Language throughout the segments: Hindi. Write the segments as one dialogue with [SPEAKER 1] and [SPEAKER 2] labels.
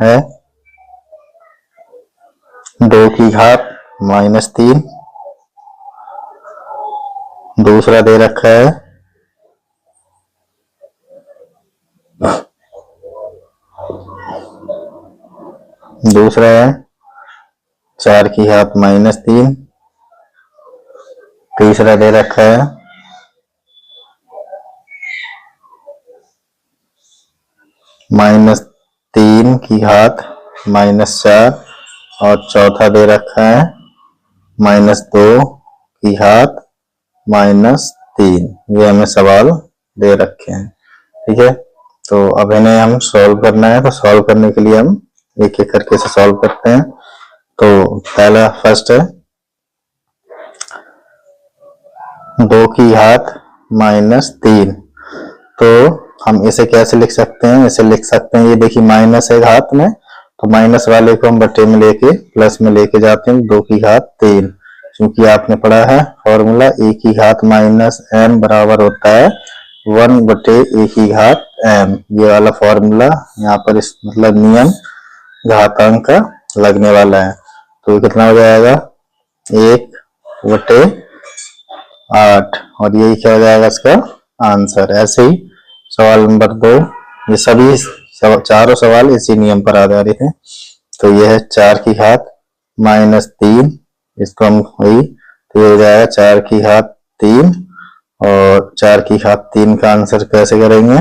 [SPEAKER 1] है 2 की घात -3, दूसरा दे रखा है दूसरा है 4 की घात -3, तीसरा दे रखा है -3 की घात -4 और चौथा दे रखा है -2 की घात -3। ये हमें सवाल दे रखे हैं। ठीक है, तो अब इन्हें हम सॉल्व करना है। तो सॉल्व करने के लिए हम एक एक करके से सॉल्व करते हैं। तो पहला फर्स्ट है 2 की घात -3। तो हम इसे कैसे लिख सकते हैं? इसे लिख सकते हैं, ये देखिए माइनस है घात में, तो माइनस वाले को हम बटे में लेके प्लस में लेके जाते हैं। 2 की घात 3, क्योंकि आपने पढ़ा है फॉर्मूला a की घात -m बराबर होता है 1 बटे a की घात m। ये वाला फॉर्मूला यहाँ पर इस मतलब नियम घातांक का लगने वाला है। तो कितना हो जाएगा 1 बटे 8 और यही क्या हो जाएगा इसका आंसर। ऐसे ही सवाल नंबर 2, ये सभी चारों सवाल इसी नियम पर आधारित हैं। तो ये है 4 की घात -3, इसको हम वही, तो ये हो जाएगा 4 की घात 3 और 4 की घात 3 का आंसर कैसे करेंगे?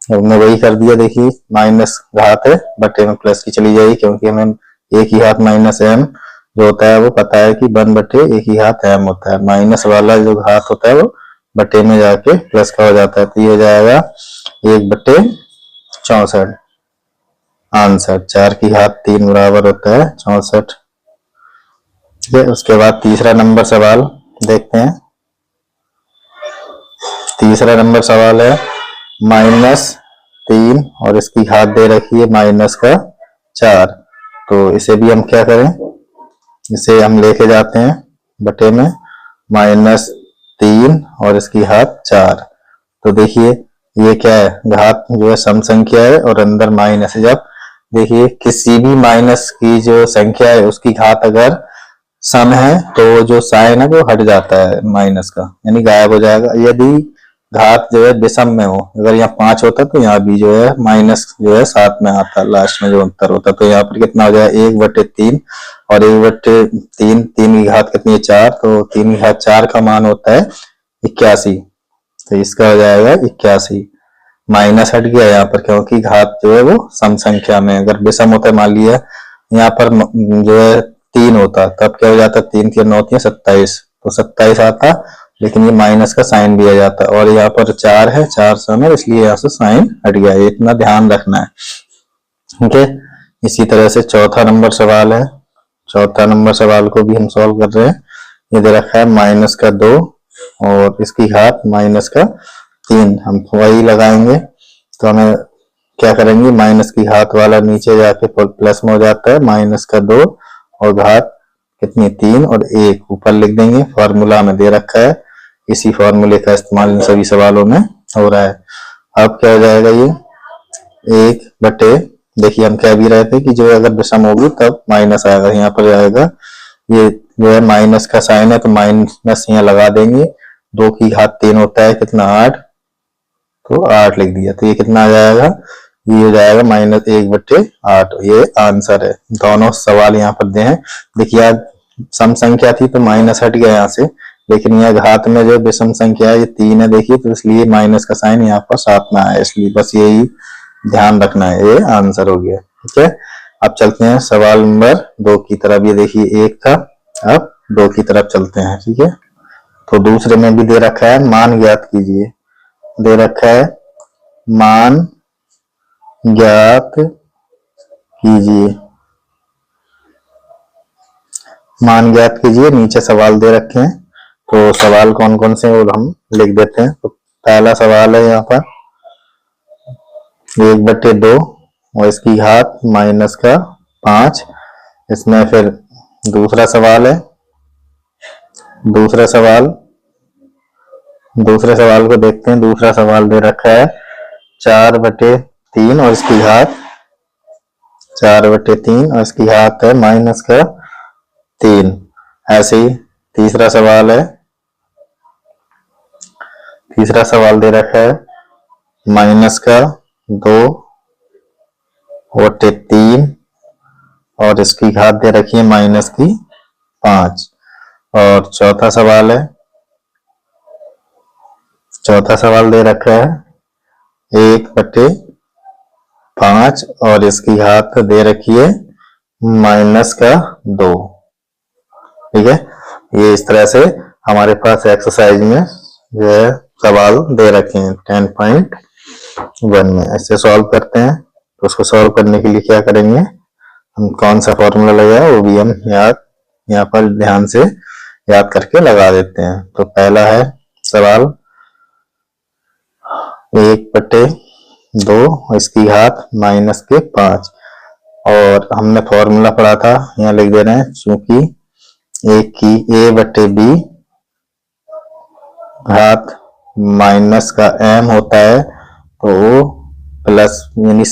[SPEAKER 1] हमने वही कर दिया, देखिए माइनस घात है बटे में प्लस की चली जाएगी, क्योंकि हमें a की घात -m जो होता है वो पता है कि 1 बटे a की घात m होता है। माइनस वाला जो घात होता है वो बटे में जाके प्लस का हो जाता है। तो ये हो जाएगा 1 बटे 64 आंसर। 4 की घात 3 बराबर होता है 64। ठीक है, उसके बाद तीसरा नंबर सवाल देखते हैं। तीसरा नंबर सवाल है -3 और इसकी घात दे रखी है -4। तो इसे भी हम क्या करें? इसे हम लेके जाते हैं बटे में -3 और इसकी घात 4। तो देखिए ये क्या है, घात जो है सम संख्या है और अंदर माइनस है। जब देखिए किसी भी माइनस की जो संख्या है उसकी घात अगर सम है तो जो साइन है वो हट जाता है माइनस का, यानी गायब हो जाएगा। यदि घात जो है विषम में हो, अगर यहाँ 5 होता तो यहाँ भी जो है माइनस जो है साथ में आता लास्ट में जो उत्तर होता। तो यहाँ पर कितना हो जाएगा 1 बटे 3 और 1 बटे 3, 3 की घात कितनी है 4, तो 3 की घात 4 का मान होता है 81। तो इसका हो जाएगा 81। माइनस हट गया यहाँ पर, क्योंकि घात जो है वो सम संख्या में, अगर विषम होता है मान लिया यहाँ पर जो है 3 होता तब क्या हो जाता, 3 3 9 3 27, तो 27 आता, लेकिन ये माइनस का साइन भी आ जाता। और यहाँ पर 4 है, 4 सम है, इसलिए यहाँ से साइन हट गया। इतना ध्यान रखना है। ठीक है, इसी तरह से चौथा नंबर सवाल है। चौथा नंबर सवाल को भी हम सॉल्व कर रहे हैं। ये दे रखा है -2 और इसकी घात -3। हम वही लगाएंगे, तो हमें क्या करेंगे, माइनस की घात वाला नीचे जाके प्लस में हो जाता है -2 और घात कितनी 3 और 1 ऊपर लिख देंगे। फॉर्मूला में दे रखा है, इसी फॉर्मूले का इस्तेमाल इन सभी सवालों में हो रहा है। अब क्या हो जाएगा, ये 1 बटे, देखिए हम कह भी रहे थे कि जो अगर विषम होगी तब माइनस आएगा, यहाँ पर आएगा ये जो है माइनस का साइन है तो माइनस यहाँ लगा देंगे। 2 की घात 3 होता है कितना 8, तो 8 लिख दिया। तो ये कितना आ जाएगा, ये हो जाएगा -1 बटे 8। ये आंसर है। दोनों सवाल यहाँ पर दे हैं। देखिए आज सम संख्या थी तो माइनस हट गया यहाँ से, लेकिन यह घात में जो विषम संख्या है ये 3 है, देखिए, तो इसलिए माइनस का साइन यहाँ पर साथ में आया, इसलिए बस यही ध्यान रखना है। ये आंसर हो गया। ठीक है, अब चलते हैं सवाल नंबर 2 की तरफ। ये देखिए 1 था, अब 2 की तरफ चलते हैं। ठीक है, तो दूसरे में भी दे रखा है मान ज्ञात कीजिए। दे रखा है मान ज्ञात कीजिए, मान ज्ञात कीजिए। नीचे सवाल दे रखे हैं, तो सवाल कौन कौन से हैं वो हम लिख देते हैं। तो पहला सवाल है यहाँ पर 1 बटे 2 और इसकी घात -5। इसमें फिर दूसरा सवाल है, दूसरे सवाल को देखते हैं। दूसरा सवाल दे रखा है 4 बटे 3 और इसकी घात 4/3 और इसकी घात है -3। ऐसे ही तीसरा सवाल है, तीसरा सवाल दे रखा है -2/3 और इसकी घात दे रखी है -5। और चौथा सवाल है, चौथा सवाल दे रखा है 1/5 और इसकी घात दे रखी है -2। ठीक है, ये इस तरह से हमारे पास एक्सरसाइज में जो है सवाल दे रखे हैं 10.1 में। ऐसे सॉल्व करते हैं। तो उसको सॉल्व करने के लिए क्या करेंगे, हम कौन सा फॉर्मूला लगाया वो भी हम यहाँ पर ध्यान से याद करके लगा देते हैं। तो पहला है सवाल 1/2 इसकी घात -5 और हमने फॉर्मूला पढ़ा था, यहाँ लिख दे रहे हैं, चूंकि एक की a/b घात माइनस का m होता है तो वो प्लस यानी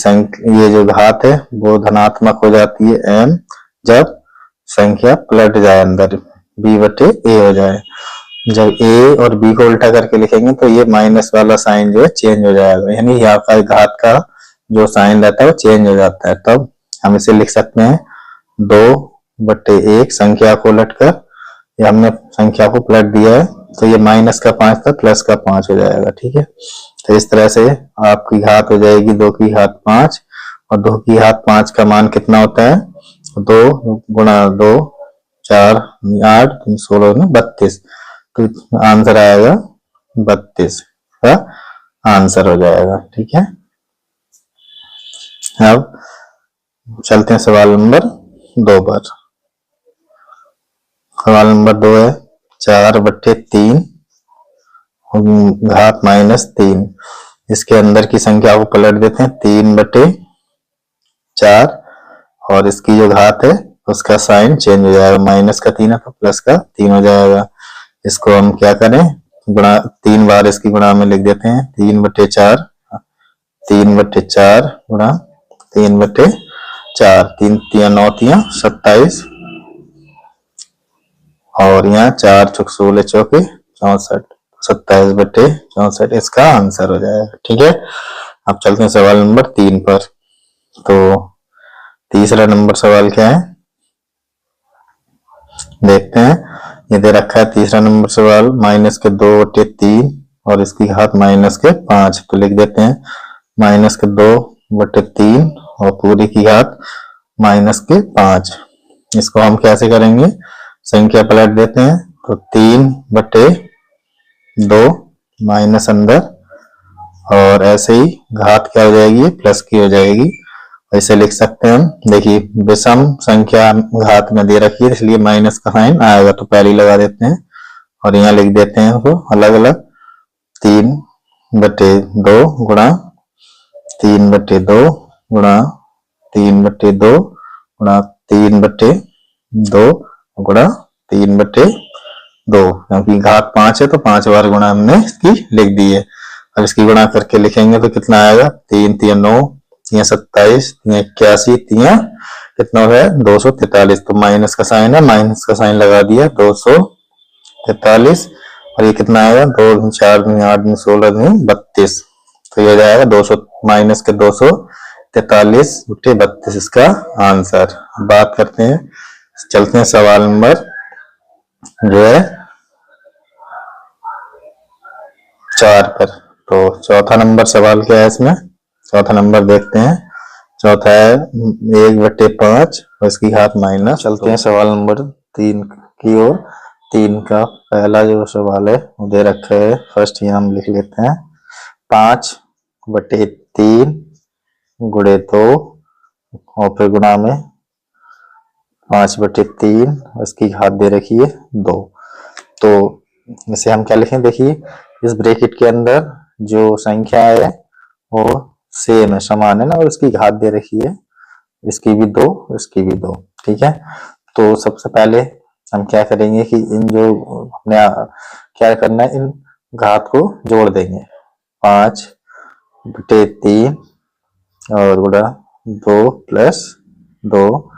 [SPEAKER 1] ये जो घात है वो धनात्मक हो जाती है m जब संख्या पलट जाए अंदर b/a हो जाए। जब a और b को उल्टा करके लिखेंगे तो ये माइनस वाला साइन जो है चेंज हो जाएगा, यानी यहाँ का घात का जो साइन रहता है वो चेंज हो जाता है। तब हम इसे लिख सकते हैं 2/1 संख्या को उलट कर, ये हमने संख्या को पलट दिया है तो ये -5 था +5 हो जाएगा। ठीक है, तो इस तरह से आपकी घात हो जाएगी 2 की घात 5 और 2 की घात 5 का मान कितना होता है, 2 × 2 4 8 16 32। तो आंसर आएगा 32 का आंसर हो जाएगा। ठीक है, अब चलते हैं सवाल नंबर 2 पर। सवाल नंबर 2 है 4/3 घात -3। इसके अंदर की संख्या को पलट देते हैं 3/4 और इसकी जो घात है उसका साइन चेंज हो जाएगा, माइनस का 3 है तो प्लस का 3 हो जाएगा। इसको हम क्या करें, गुणा 3 बार इसकी गुणा में लिख देते हैं 3/4 3/4 गुणा 3/4 3 3 9 3 27 और यहाँ 4 × 16 = 64 27/64 इसका आंसर हो जाएगा। ठीक है, अब चलते हैं सवाल नंबर 3 पर। तो तीसरा नंबर सवाल क्या है देखते हैं, ये दे रखा है तीसरा नंबर सवाल -2/3 और इसकी घात -5। तो लिख देते हैं -2/3 और पूरी की घात -5। इसको हम कैसे करेंगे, संख्या पलट देते हैं तो 3/2 माइनस अंदर और ऐसे ही घात क्या हो जाएगी, प्लस की हो जाएगी। ऐसे लिख सकते हैं हम, देखिए विषम संख्या घात में दे रखी है इसलिए माइनस का साइन आएगा तो पहले लगा देते हैं और यहाँ लिख देते हैं उसको अलग अलग 3/2 गुणा 3/2 गुणा 3/2 गुणा 3/2 गुणा 3/2, क्योंकि घात 5 है तो 5 बार गुणा हमने इसकी लिख दी है। अब इसकी गुणा करके लिखेंगे तो कितना आएगा, 3 3 9 3 27 3 81 3 कितना है 243। तो माइनस का साइन है, माइनस का साइन लगा दिया 243 और ये कितना आएगा 2 4 8 16 32। तो ये हो जाएगा 200 माइनस के 243/32 इसका आंसर। बात करते हैं, चलते हैं सवाल नंबर जो है 4 पर। तो चौथा नंबर सवाल क्या है इसमें, चौथा नंबर देखते हैं। चौथा है 1/5 और इसकी घात माइनस। चलते हैं सवाल नंबर 3 की ओर। 3 का पहला जो सवाल है वो दे रखा है, फर्स्ट यहाँ हम लिख लेते हैं 5/3 गुणे 2 और फिर गुणा में 5/3 इसकी घात दे रखी है 2। तो इसे हम क्या लिखें, देखिए इस ब्रैकेट के अंदर जो संख्या है वो सेम है, समान है ना, और इसकी घात दे रखी है, इसकी भी 2 इसकी भी 2। ठीक है, तो सबसे पहले हम क्या करेंगे कि इन जो अपने क्या करना है, इन घात को जोड़ देंगे 5/3 और गुणा 2 + 2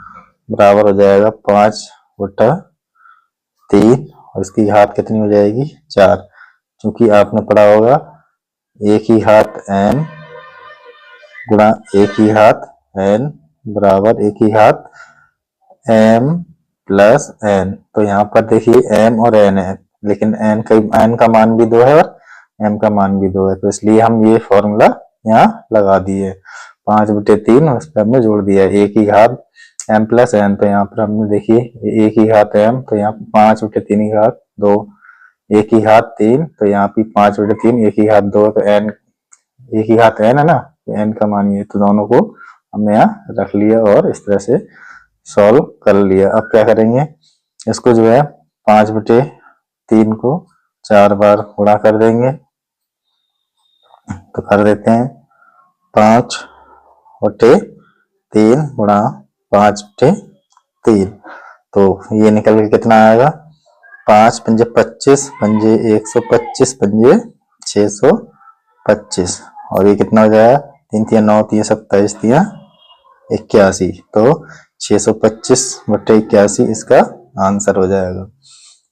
[SPEAKER 1] बराबर हो जाएगा 5/3 और इसकी घात कितनी हो जाएगी 4। क्योंकि आपने पढ़ा होगा एक ही घात n गुणा एक ही घात n बराबर एक ही घात m प्लस n। तो यहाँ पर देखिए m और n है, लेकिन n का मान भी 2 है और m का मान भी 2 है, तो इसलिए हम ये फॉर्मूला यहाँ लगा दिए। 5/3 उस पर हमने जोड़ दिया एक ही घात m प्लस n। तो यहाँ पर हमने देखिए एक ही घात m, तो यहाँ 5/3 की घात 2, एक ही घात 3, तो यहाँ पे 5/3 एक ही घात 2, तो n एक ही घात n है ना, n का मान ये, तो दोनों को हमने यहाँ रख लिया और इस तरह से सॉल्व कर लिया। अब क्या करेंगे, इसको जो है 5/3 को 4 बार गुणा कर देंगे। तो कर देते हैं 5/3 गुणा 5/3, तो ये निकल के कितना आएगा 5 पंजे 25 पंजे 125 पंजे 625 और ये कितना हो जाएगा 3 3 9 3 27 3 81, तो 625/81 इसका आंसर हो जाएगा।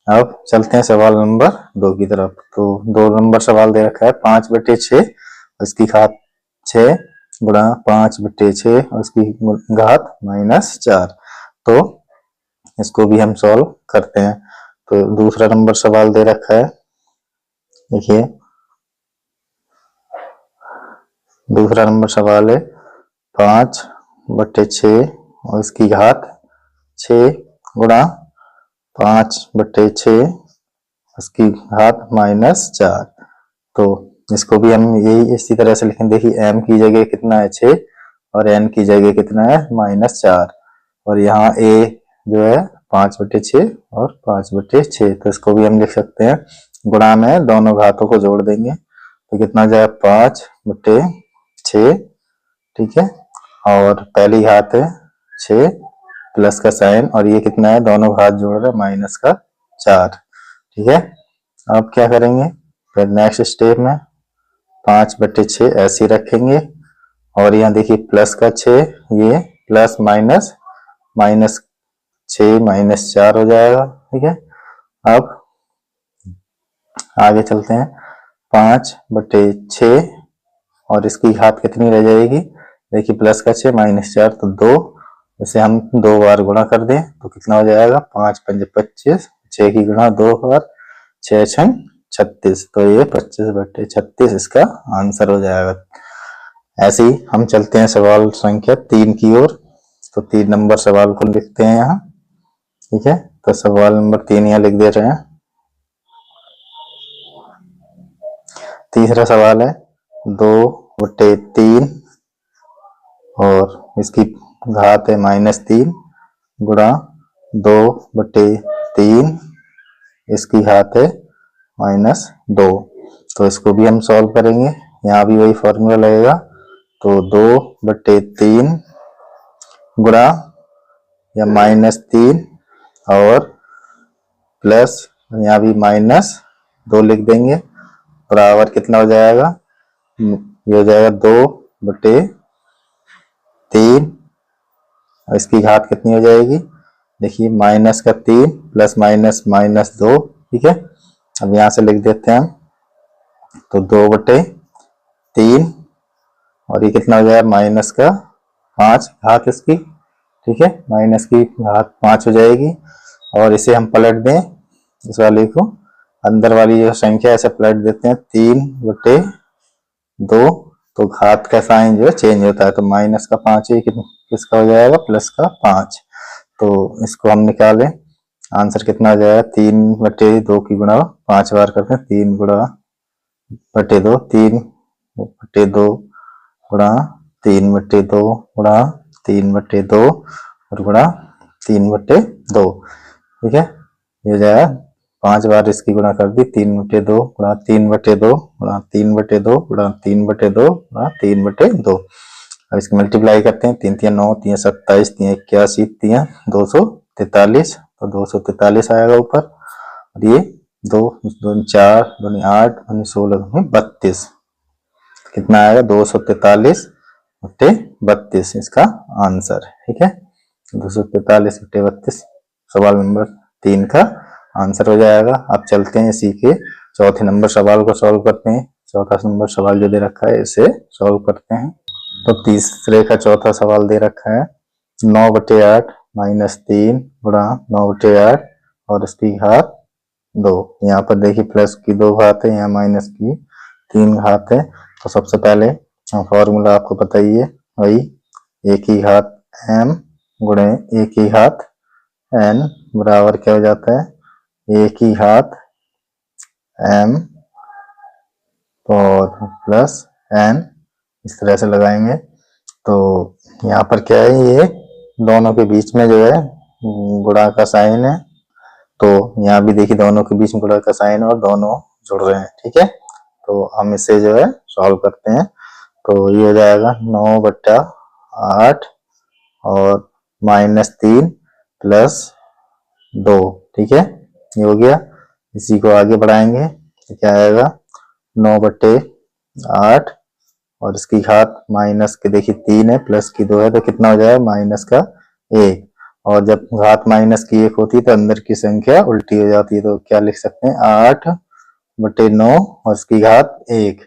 [SPEAKER 1] अब चलते हैं सवाल नंबर 2 की तरफ। तो 2 नंबर सवाल दे रखा है 5/6 और इसकी घात 6 गुणा 5/6 और इसकी घात -4। तो इसको भी हम सॉल्व करते हैं। तो दूसरा नंबर सवाल दे रखा है, देखिए दूसरा नंबर सवाल है 5/6 और इसकी घात 6 गुणा 5/6 इसकी घात -4। तो इसको भी हम यही इसी तरह से लिखें। देखिए m की जगह कितना है 6 और n की जगह कितना है -4 और यहाँ a जो है 5/6 और 5/6, तो इसको भी हम लिख सकते हैं गुणा में दोनों घातों को जोड़ देंगे तो कितना हो जाएगा 5/6, ठीक है, और पहली घात है 6 प्लस का साइन और ये कितना है दोनों घात जोड़ रहे हैं -4, ठीक है। अब क्या करेंगे फिर नेक्स्ट स्टेप में 5/6 ऐसे ही रखेंगे और यहाँ देखिए प्लस का 6 ये प्लस माइनस -6 -4 हो जाएगा, ठीक है। अब आगे चलते हैं 5/6 और इसकी घात कितनी रह जाएगी, देखिए प्लस का 6 -4 तो 2, इसे हम 2 बार गुणा कर दें तो कितना हो जाएगा 5 पंजे 25, 6 की गुणा 2 बार 6 छंग 36, तो ये 25/36 इसका आंसर हो जाएगा। ऐसे ही हम चलते हैं सवाल संख्या 3 की ओर। तो 3 नंबर सवाल को लिखते हैं यहाँ, ठीक है। तो सवाल नंबर 3 यहाँ लिख दे रहे हैं। तीसरा सवाल है 2/3 और इसकी घात है -3 गुणा 2/3 इसकी घात है -2। तो इसको भी हम सॉल्व करेंगे, यहाँ भी वही फॉर्मूला लगेगा। तो 2/3 गुणा या -3 और प्लस यहाँ भी -2 लिख देंगे, बराबर कितना हो जाएगा, ये हो जाएगा 2/3 और इसकी घात कितनी हो जाएगी, देखिए -3 प्लस -2, ठीक है। अब यहाँ से लिख देते हैं हम, तो 2/3 और ये कितना हो जाएगा -5 घात इसकी, ठीक है, माइनस की घात 5 हो जाएगी और इसे हम पलट दें, इस वाले को अंदर वाली जो संख्या ऐसे पलट देते हैं 3/2, तो घात का साइन जो है चेंज होता है, तो -5 है किसका हो जाएगा प्लस का 5। तो इसको हम निकालें, आंसर कितना हो जाएगा 3/2 की गुणा 5 बार करते हैं, 3 गुणा 2 3/2 गुणा 3/2 गुणा 3/2 और गुणा 3/2, ठीक है। ये हो जाएगा 5 बार इसकी गुणा कर दी, 3/2 गुणा 3/2 गुणा 3/2 गुणा 3/2 गुणा 3/2। अब इसकी मल्टीप्लाई करते हैं, 3 3 9 3 27 3 81 3 243, तो 243 आएगा ऊपर और ये 2 2 4 2 8 2 16 32, कितना आएगा 243/32 इसका आंसर, ठीक है। 245 बटे 32 सवाल नंबर 3 का आंसर हो जाएगा। अब चलते हैं इसी के चौथे नंबर सवाल को सॉल्व करते हैं। चौथा नंबर सवाल जो दे रखा है इसे सॉल्व करते हैं। तो तीसरे का चौथा सवाल दे रखा है 9/8 -3 गुणा 9/8 और इसकी घात 2। यहाँ पर देखिए प्लस की 2 घात है, यहाँ माइनस की 3 घात है। तो सबसे पहले फॉर्मूला आपको पता ही है, वही a की घात m गुणे a की घात n बराबर क्या हो जाता है, a की घात m और प्लस n, इस तरह से लगाएंगे। तो यहाँ पर क्या है, ये दोनों के बीच में जो है गुणा का साइन है। तो यहाँ भी देखिए दोनों के बीच में गुणा का साइन और दोनों जुड़ रहे हैं। ठीक है, तो हम इसे जो है सॉल्व करते हैं। तो ये हो जाएगा 9/8 और -3 प्लस 2। ठीक है, ये हो गया। इसी को आगे बढ़ाएंगे तो क्या आएगा 9/8 और इसकी घात माइनस के देखिए 3 है, प्लस की 2 है, तो कितना हो जाएगा माइनस का 1। और जब घात माइनस की 1 होती है तो अंदर की संख्या उल्टी हो जाती है। तो क्या लिख सकते हैं 8/9 और इसकी घात 1,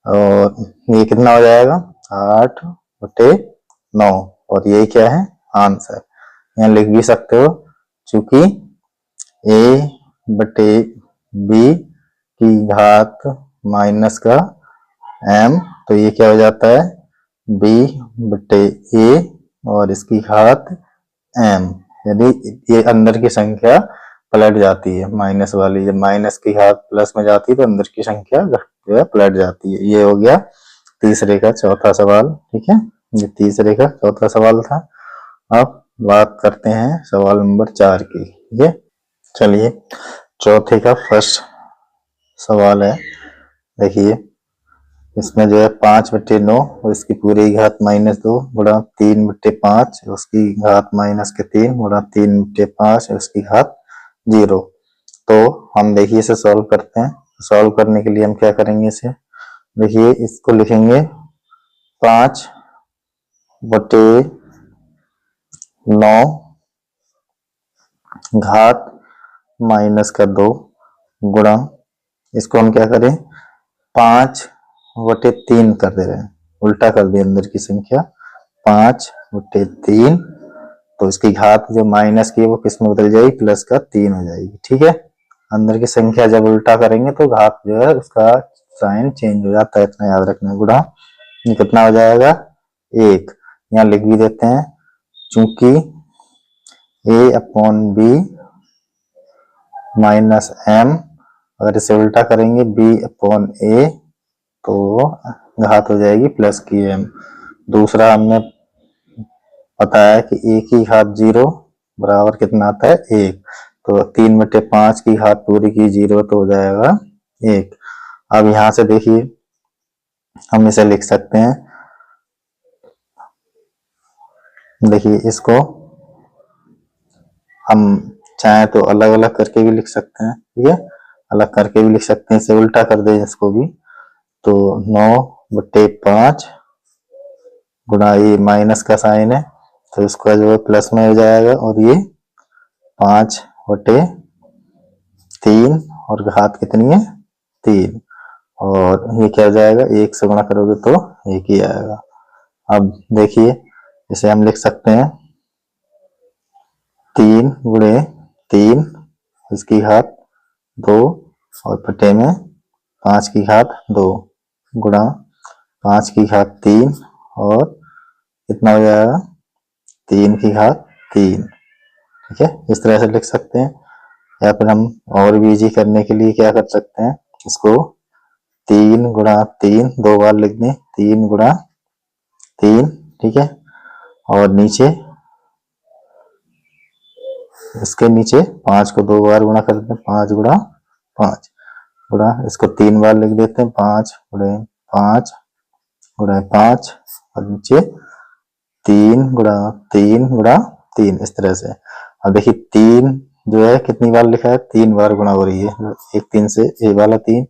[SPEAKER 1] और ये कितना हो जाएगा 8/9 और ये क्या है आंसर। यहाँ लिख भी सकते हो, चूंकि a/b की घात माइनस का m, तो ये क्या हो जाता है b/a और इसकी घात m। यदि ये अंदर की संख्या पलट जाती है माइनस वाली, जब माइनस की घात प्लस में जाती है तो अंदर की संख्या जो है पलट जाती है। ये हो गया तीसरे का चौथा सवाल। ठीक है, ये तीसरे का चौथा सवाल था। अब बात करते हैं सवाल नंबर 4 की। ठीक है, चलिए चौथे का फर्स्ट सवाल है। देखिए इसमें जो है 5/9 और इसकी पूरी घात -2 गुणा 3/5 उसकी घात -3 गुणा 3/5 उसकी घात 0। तो हम देखिए इसे सॉल्व करते हैं। सॉल्व करने के लिए हम क्या करेंगे, इसे देखिए इसको लिखेंगे 5/9 घात -2 गुणा, इसको हम क्या करें 5/3 कर दे रहे हैं, उल्टा कर दिया अंदर की संख्या 5/3। तो इसकी घात जो माइनस की है वो किस में बदल जाएगी, प्लस का 3 हो जाएगी। ठीक है, अंदर की संख्या जब उल्टा करेंगे तो घात जो है उसका साइन चेंज हो जाता है, इतना याद रखना। गुणा ये कितना हो जाएगा 1, यहाँ लिख भी देते हैं, चूंकि a/b माइनस m, अगर इसे उल्टा करेंगे b/a तो घात हो जाएगी प्लस की m। दूसरा हमने बताया कि a की घात 0 बराबर कितना आता है 1, तो 3/5 की घात पूरी की 0 तो हो जाएगा 1। अब यहां से देखिए हम इसे लिख सकते हैं, देखिए इसको हम चाहे तो अलग अलग करके भी लिख सकते हैं। ठीक है, अलग करके भी लिख सकते हैं, इसे उल्टा कर दे इसको भी। तो 9/5 गुणा ये माइनस का साइन है तो इसका जो है प्लस में हो जाएगा, और ये 5/3 और घात कितनी है 3, और ये क्या हो जाएगा 1 से गुणा करोगे तो 1 ही आएगा। अब देखिए इसे हम लिख सकते हैं 3/3 इसकी घात 2 और बटे में 5 की घात 2 गुणा 5 की घात 3 और कितना हो जाएगा 3 की घात 3। ठीक है, इस तरह से लिख सकते हैं। या फिर हम और भी इजी करने के लिए क्या कर सकते हैं, इसको 3/3 2 बार लिख दें, 3/3। ठीक है, और नीचे इसके नीचे 5 को 2 बार गुणा कर देते हैं, 5/5 गुणा इसको 3 बार लिख देते हैं, 5/5 गुणा 5 और नीचे 3/3 इस तरह से। अब देखिए 3 जो है कितनी बार लिखा है 3 बार गुणा हो रही है, एक 3 से ये वाला 3,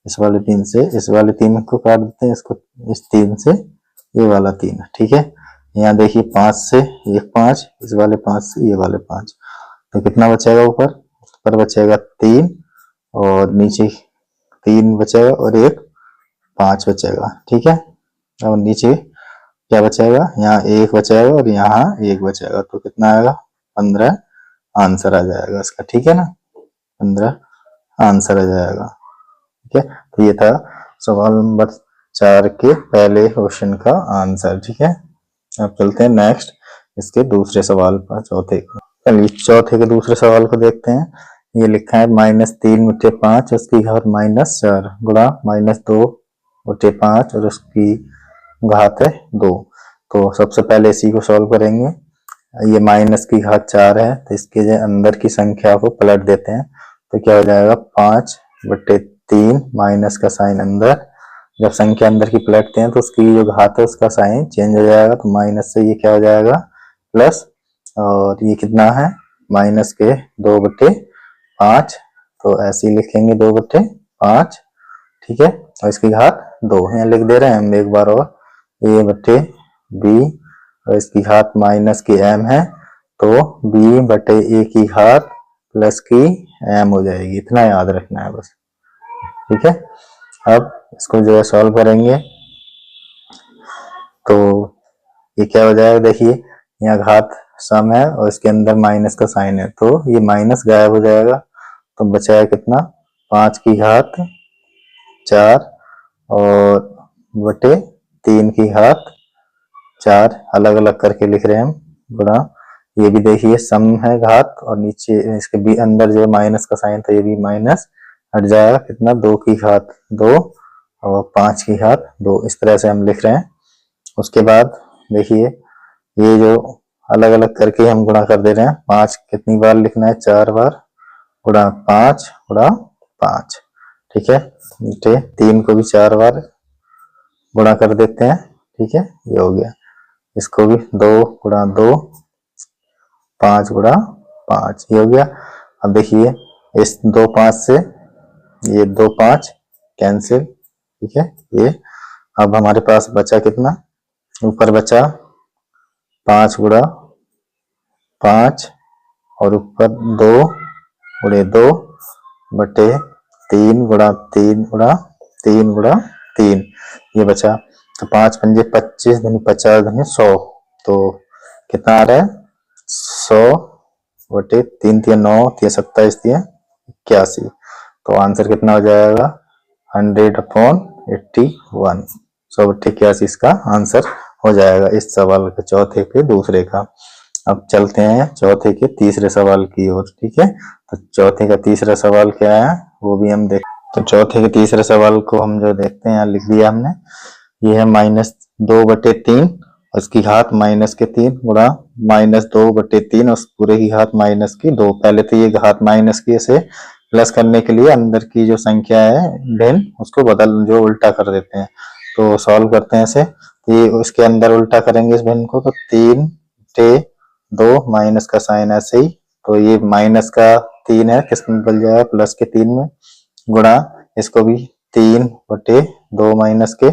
[SPEAKER 1] इस वाले 3 से इस वाले 3 को काट देते हैं, इसको इस 3 से ये वाला 3। ठीक है, यहाँ देखिए 5 से एक 5, इस वाले 5 से ये वाले 5, तो कितना बचेगा ऊपर बचेगा 3 और नीचे 3 बचेगा और एक 5 बचेगा। ठीक है, और नीचे क्या बचेगा, यहाँ 1 बचेगा और यहाँ 1 बचेगा, तो कितना आएगा 15 आंसर आ जाएगा इसका। ठीक है ना, 15 आंसर आ जाएगा। ठीक है, तो ये था सवाल नंबर 4 के पहले क्वेश्चन का आंसर। ठीक है, अब चलते हैं नेक्स्ट इसके दूसरे सवाल पर, चौथे को। चलिए चौथे के दूसरे सवाल को देखते हैं। ये लिखा है -3/5 उसकी घात -4 गुणा -2/5 और उसकी घात है 2। तो सबसे पहले इसी को सॉल्व करेंगे। ये माइनस की घात 4 है, तो इसके जो अंदर की संख्या को पलट देते हैं, तो क्या हो जाएगा 5/3 माइनस का साइन अंदर। जब संख्या अंदर की पलटते हैं तो उसकी जो घात है उसका साइन चेंज हो जाएगा, तो माइनस से ये क्या हो जाएगा प्लस, और ये कितना है माइनस के 2/5, तो ऐसे ही लिखेंगे 2/5। ठीक है, और इसकी घात 2 यहाँ लिख दे रहे हैं हम एक बार, और a/b और इसकी घात माइनस की m है, तो b/a की घात प्लस की m हो जाएगी। इतना याद रखना है बस। ठीक है, अब इसको जो है सॉल्व करेंगे तो ये क्या हो जाएगा, देखिए यहाँ घात सम है और इसके अंदर माइनस का साइन है, तो ये माइनस गायब हो जाएगा, तो बचाया कितना 5 की घात 4 और बटे 3 की घात 4, अलग अलग करके लिख रहे हैं हम, गुणा ये भी देखिए सम है घात और नीचे इसके भी अंदर जो माइनस का साइन था ये भी माइनस हट जाएगा, कितना 2 की घात 2 और 5 की घात 2, इस तरह से हम लिख रहे हैं। उसके बाद देखिए ये जो अलग अलग करके हम गुणा कर दे रहे हैं, 5 कितनी बार लिखना है 4 बार, गुणा 5 गुणा 5। ठीक है, 3 को भी 4 बार गुणा कर देते हैं। ठीक है, ये हो गया, इसको भी 2 गुणा 2 5 गुणा 5, ये हो गया। अब देखिए इस 2 5 से ये 2 5 कैंसिल। ठीक है, ये अब हमारे पास बचा कितना, ऊपर बचा 5 गुणा 5 और ऊपर 2 गुणे 2 बटे 3 गुणा 3 गुणा 3 गुणा 3, ये बचा। तो 5 पंजे 25 धनी 50 धनी 100, तो कितना आ रहा है 100 बटे 3 3 9 3 27 3 81, तो आंसर कितना हो जाएगा 100/81, 100/81 इसका आंसर हो जाएगा इस सवाल के चौथे के दूसरे का। अब चलते हैं चौथे के तीसरे सवाल की ओर। ठीक है, तो चौथे का तीसरा सवाल क्या है वो भी हम देख, तो चौथे के तीसरे सवाल को हम जो देखते हैं यहाँ लिख दिया हमने, ये है -2/3 उसकी घात -3 गुणा -2/3 उस पूरे की घात -2। पहले तो ये घात माइनस की से प्लस करने के लिए अंदर की जो संख्या है भिन्न उसको जो उल्टा कर देते हैं, तो सॉल्व करते हैं इसे। ये उसके अंदर उल्टा करेंगे इस भिन्न को, तो 3/2 माइनस का साइन ऐसे ही, तो ये माइनस का 3 है, किसमें बदल जाएगा प्लस के 3 में, गुणा इसको भी 3/2 माइनस के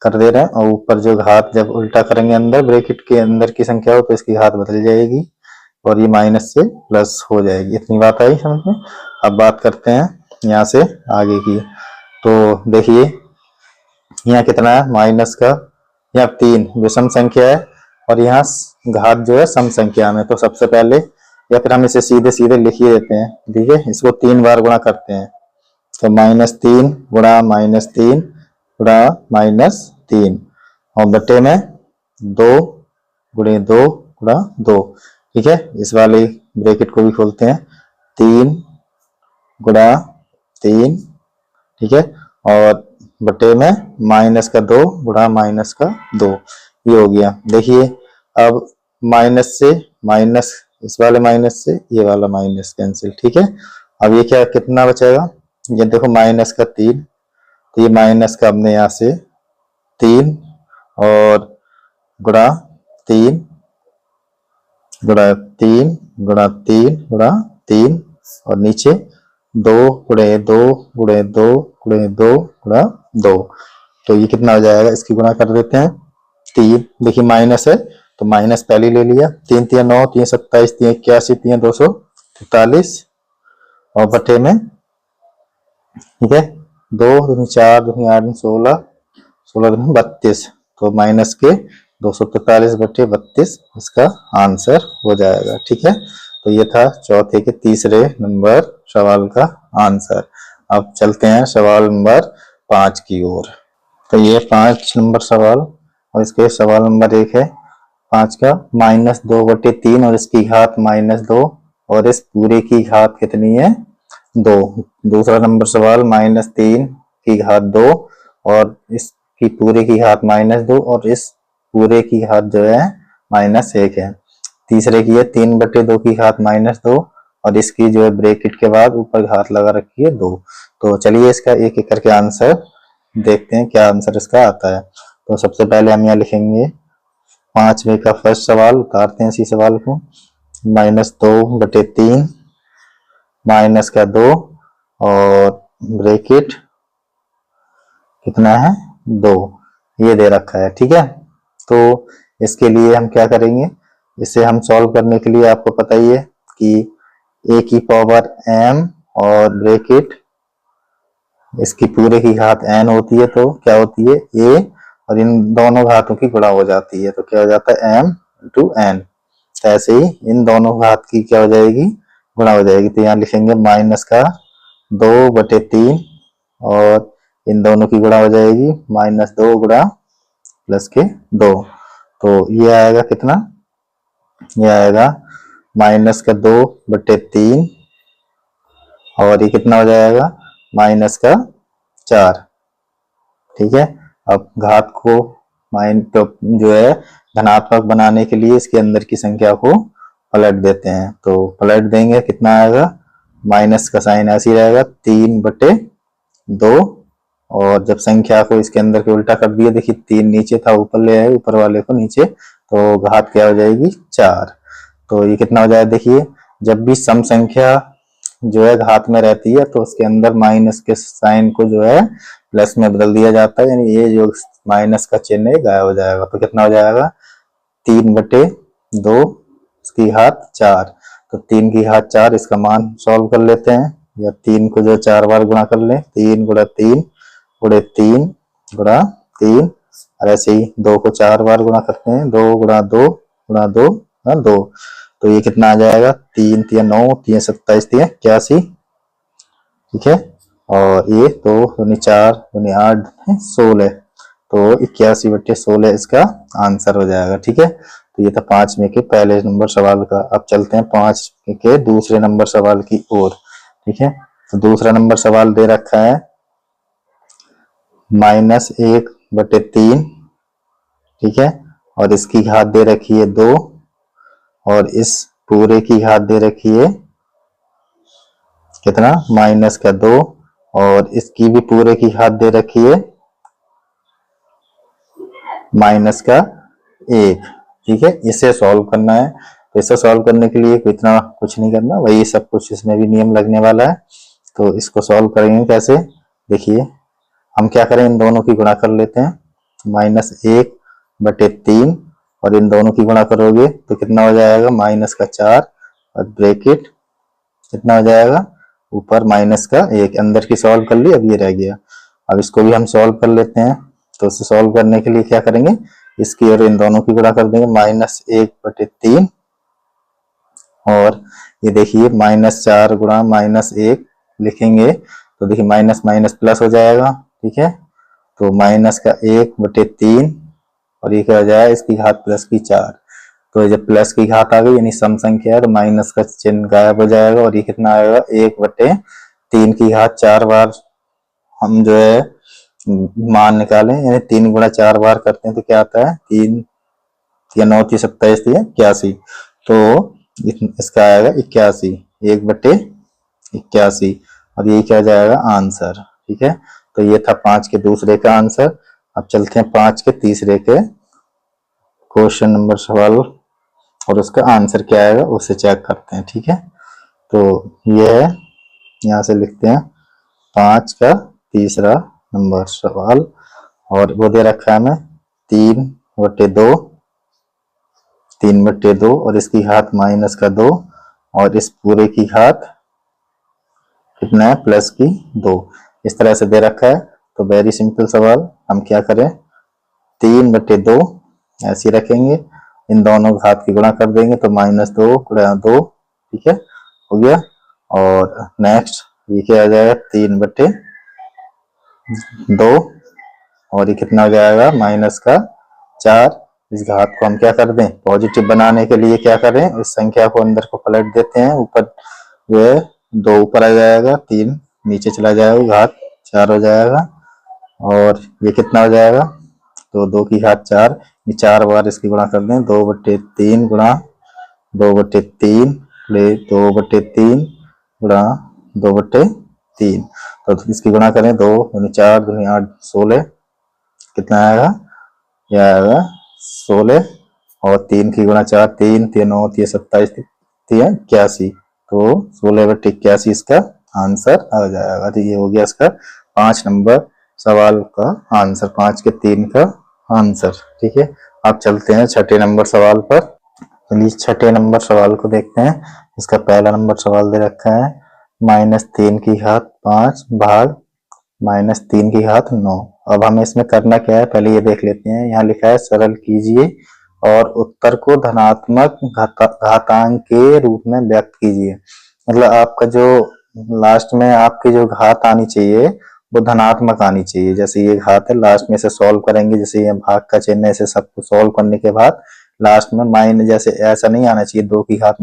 [SPEAKER 1] कर दे रहे हैं, और ऊपर जो घात जब उल्टा करेंगे अंदर ब्रैकेट के अंदर की संख्या हो तो इसकी घात बदल जाएगी और ये माइनस से प्लस हो जाएगी। इतनी बात आई समझ में। अब बात करते हैं यहाँ से आगे की, तो देखिए यहाँ कितना है माइनस का, यहाँ 3 विषम संख्या है और यहाँ घात जो है सम संख्या में, तो सबसे पहले या फिर हम इसे सीधे सीधे लिख ही देते हैं। ठीक है, इसको 3 बार गुणा करते हैं, तो -3 गुणा -3 गुणा -3 और बटे में 2 गुणे 2 गुणा 2। ठीक है, इस वाले ब्रैकेट को भी खोलते हैं, 3 गुणा 3। ठीक है, और बटे में -2 गुणा -2, ये हो गया। देखिए अब माइनस से माइनस, इस वाले माइनस से ये वाला माइनस कैंसिल। ठीक है, अब ये क्या कितना बचेगा, ये देखो -3, तो ये माइनस का हमने यहाँ से 3 और गुणा 3 गुणा 3 गुणा 3 गुणा 3 और नीचे 2 गुणे 2 गुणे 2 गुणे 2 गुणा 2, तो ये कितना हो जाएगा, इसकी गुणा कर देते हैं 3। देखिए माइनस है तो माइनस पहले ले लिया, 3 3 9, 3 27, 3 81, 3 243 और बटे में, ठीक है, 2 दूनी 4 दूनी 8 दूनी 16, 16 दूनी 32, तो माइनस के 243 बटे 32 इसका आंसर हो जाएगा। ठीक है, तो ये था चौथे के तीसरे नंबर सवाल का आंसर। अब चलते हैं सवाल नंबर 5 की ओर। तो ये 5 नंबर सवाल और इसके सवाल नंबर 1 है 5 का, -2/3 और इसकी घात -2 और इस पूरे की घात कितनी है 2। दूसरा नंबर सवाल -3 की घात 2 और इसकी पूरे की घात -2 और इस पूरे की घात जो है -1 है। तीसरे की है 3/2 की घात -2 और इसकी जो है ब्रैकेट के बाद ऊपर घात लगा रखी है 2। तो चलिए इसका एक एक करके आंसर देखते हैं क्या आंसर इसका आता है। तो सबसे पहले हम यहाँ लिखेंगे 5वें का फर्स्ट सवाल, उतारते हैं इसी सवाल को, -2/3 माइनस का 2 और ब्रैकेट कितना है 2, ये दे रखा है। ठीक है, तो इसके लिए हम क्या करेंगे, इसे हम सॉल्व करने के लिए आपको पता ही है कि a की पावर m और ब्रैकेट इसकी पूरे की घात n होती है, तो क्या होती है a और इन दोनों घातों की गुणा हो जाती है, तो क्या हो जाता है m × n। ऐसे ही इन दोनों घात की क्या हो जाएगी गुणा हो जाएगी, तो यहाँ लिखेंगे माइनस का 2/3 और इन दोनों की गुणा हो जाएगी -2 गुणा प्लस के 2, तो ये आएगा कितना, ये आएगा माइनस का 2/3 और ये कितना हो जाएगा -4। ठीक है, अब घात को तो जो है धनात्मक बनाने के लिए इसके अंदर की संख्या को पलट देते हैं, तो पलट देंगे कितना आएगा, माइनस का साइन ऐसे ही रहेगा 3/2 और जब संख्या को इसके अंदर के उल्टा कर दिया, देखिए 3 नीचे था ऊपर ले आए, ऊपर वाले को नीचे, तो घात क्या हो जाएगी 4। तो ये कितना हो जाएगा, देखिए जब भी सम संख्या जो है घात में रहती है तो उसके अंदर माइनस के साइन को जो है प्लस में बदल दिया जाता है, यानी ये जो माइनस का चिन्ह है गायब हो जाएगा। तो कितना हो जाएगा 3/2 इसकी घात 4, तो 3 की घात 4 इसका मान सॉल्व कर लेते हैं, या 3 को जो 4 बार गुणा कर लें, 3 × 3 × 3 × 3 और ऐसे ही 2 को 4 बार गुणा करते हैं, 2 × 2 × 2 × 2, तो ये कितना आ जाएगा 3 3 9 3 27 3 81। ठीक है, और ये 2 दूनी 4 दूनी 8 16, तो 81/16 इसका आंसर हो जाएगा। ठीक है, तो ये था 5वें के पहले नंबर सवाल का। अब चलते हैं 5 के दूसरे नंबर सवाल की ओर। ठीक है, तो दूसरा नंबर सवाल दे रखा है -1/3, ठीक है, और इसकी घात दे रखी है 2 और इस पूरे की घात दे रखी है कितना -2 और इसकी भी पूरे की घात दे रखी है -1। ठीक है, इसे सॉल्व करना है, तो इसे सॉल्व करने के लिए इतना कुछ नहीं करना, वही सब कुछ इसमें भी नियम लगने वाला है। तो इसको सॉल्व करेंगे कैसे, देखिए हम क्या करें, इन दोनों की गुणा कर लेते हैं, -1/3 और इन दोनों की गुणा करोगे तो कितना हो जाएगा -4 और ब्रैकेट कितना हो जाएगा ऊपर -1, अंदर की सॉल्व कर ली, अब ये रह गया। अब इसको भी हम सॉल्व कर लेते हैं, तो इसे सॉल्व करने के लिए क्या करेंगे, इसकी और इन दोनों की गुणा कर देंगे, -1/3 और ये देखिए -4 गुणा -1 लिखेंगे, तो देखिए माइनस माइनस प्लस हो जाएगा। ठीक है, तो -1/3 और ये क्या हो जाएगा इसकी घात प्लस की 4, तो जब प्लस की घात आ गई यानी सम संख्या है तो माइनस का चिन्ह गायब हो जाएगा और ये कितना आएगा 1/3 की घात 4 बार हम जो है मान निकालें, यानी 3 × 4 बार करते हैं तो क्या आता है 3 या 9 3 27 81, तो इसका आएगा 81, 1/81 और ये क्या जाएगा आंसर। ठीक है, तो ये था 5 के दूसरे का आंसर। अब चलते हैं 5 के तीसरे के क्वेश्चन नंबर सवाल और उसका आंसर क्या आएगा उसे चेक करते हैं। ठीक है, तो ये है, यहाँ से लिखते हैं 5 का तीसरा नंबर सवाल और वो दे रखा है हमें 3/2 3/2 और इसकी घात माइनस का 2 और इस पूरे की घात कितना है प्लस की 2। इस तरह से दे रखा है। तो वेरी सिंपल सवाल, हम क्या करें 3/2 ऐसे रखेंगे, इन दोनों घात की गुणा कर देंगे तो -2 गुणा 2, ठीक है हो गया। और नेक्स्ट ये क्या आ जाएगा 3/2 और ये कितना हो जाएगा -4। इस घात को हम क्या कर दें पॉजिटिव बनाने के लिए क्या करें इस संख्या को अंदर को पलट देते हैं, ऊपर जो है 2 ऊपर आ जाएगा 3 नीचे चला जाएगा घात 4 हो जाएगा। और ये कितना हो जाएगा तो 2 की घात 4, ये 4 बार इसकी गुणा कर दें 2/3 गुणा 2/3 ले 2/3 गुणा 2/3 तो इसकी गुणा करें 2 यानी 4 दूनी 8 16 कितना आएगा यह आएगा 16 और 3 की गुणा 4 3 3 9 3 27 3 81 तो 16/81 इसका आंसर आ जाएगा। तो ये हो गया इसका 5 नंबर सवाल का आंसर, 5 के 3 का आंसर। ठीक है, अब चलते हैं छठे नंबर सवाल पर। चलिए छठे नंबर सवाल को देखते हैं। इसका पहला नंबर सवाल दे रखा है -3 की घात 5 भाग -3 की घात 9। अब हमें इसमें करना क्या है पहले ये देख लेते हैं। यहाँ लिखा है सरल कीजिए और उत्तर को धनात्मक घातांक के रूप में व्यक्त कीजिए। मतलब आपका जो लास्ट में आपकी जो घात आनी चाहिए वो धनात्मक आनी चाहिए। जैसे ये घात है लास्ट में से सॉल्व करेंगे, जैसे ये भाग का चिन्ह है, इसे सबको सॉल्व करने के बाद लास्ट में माइनस, जैसे ऐसा नहीं आना चाहिए 2 की घात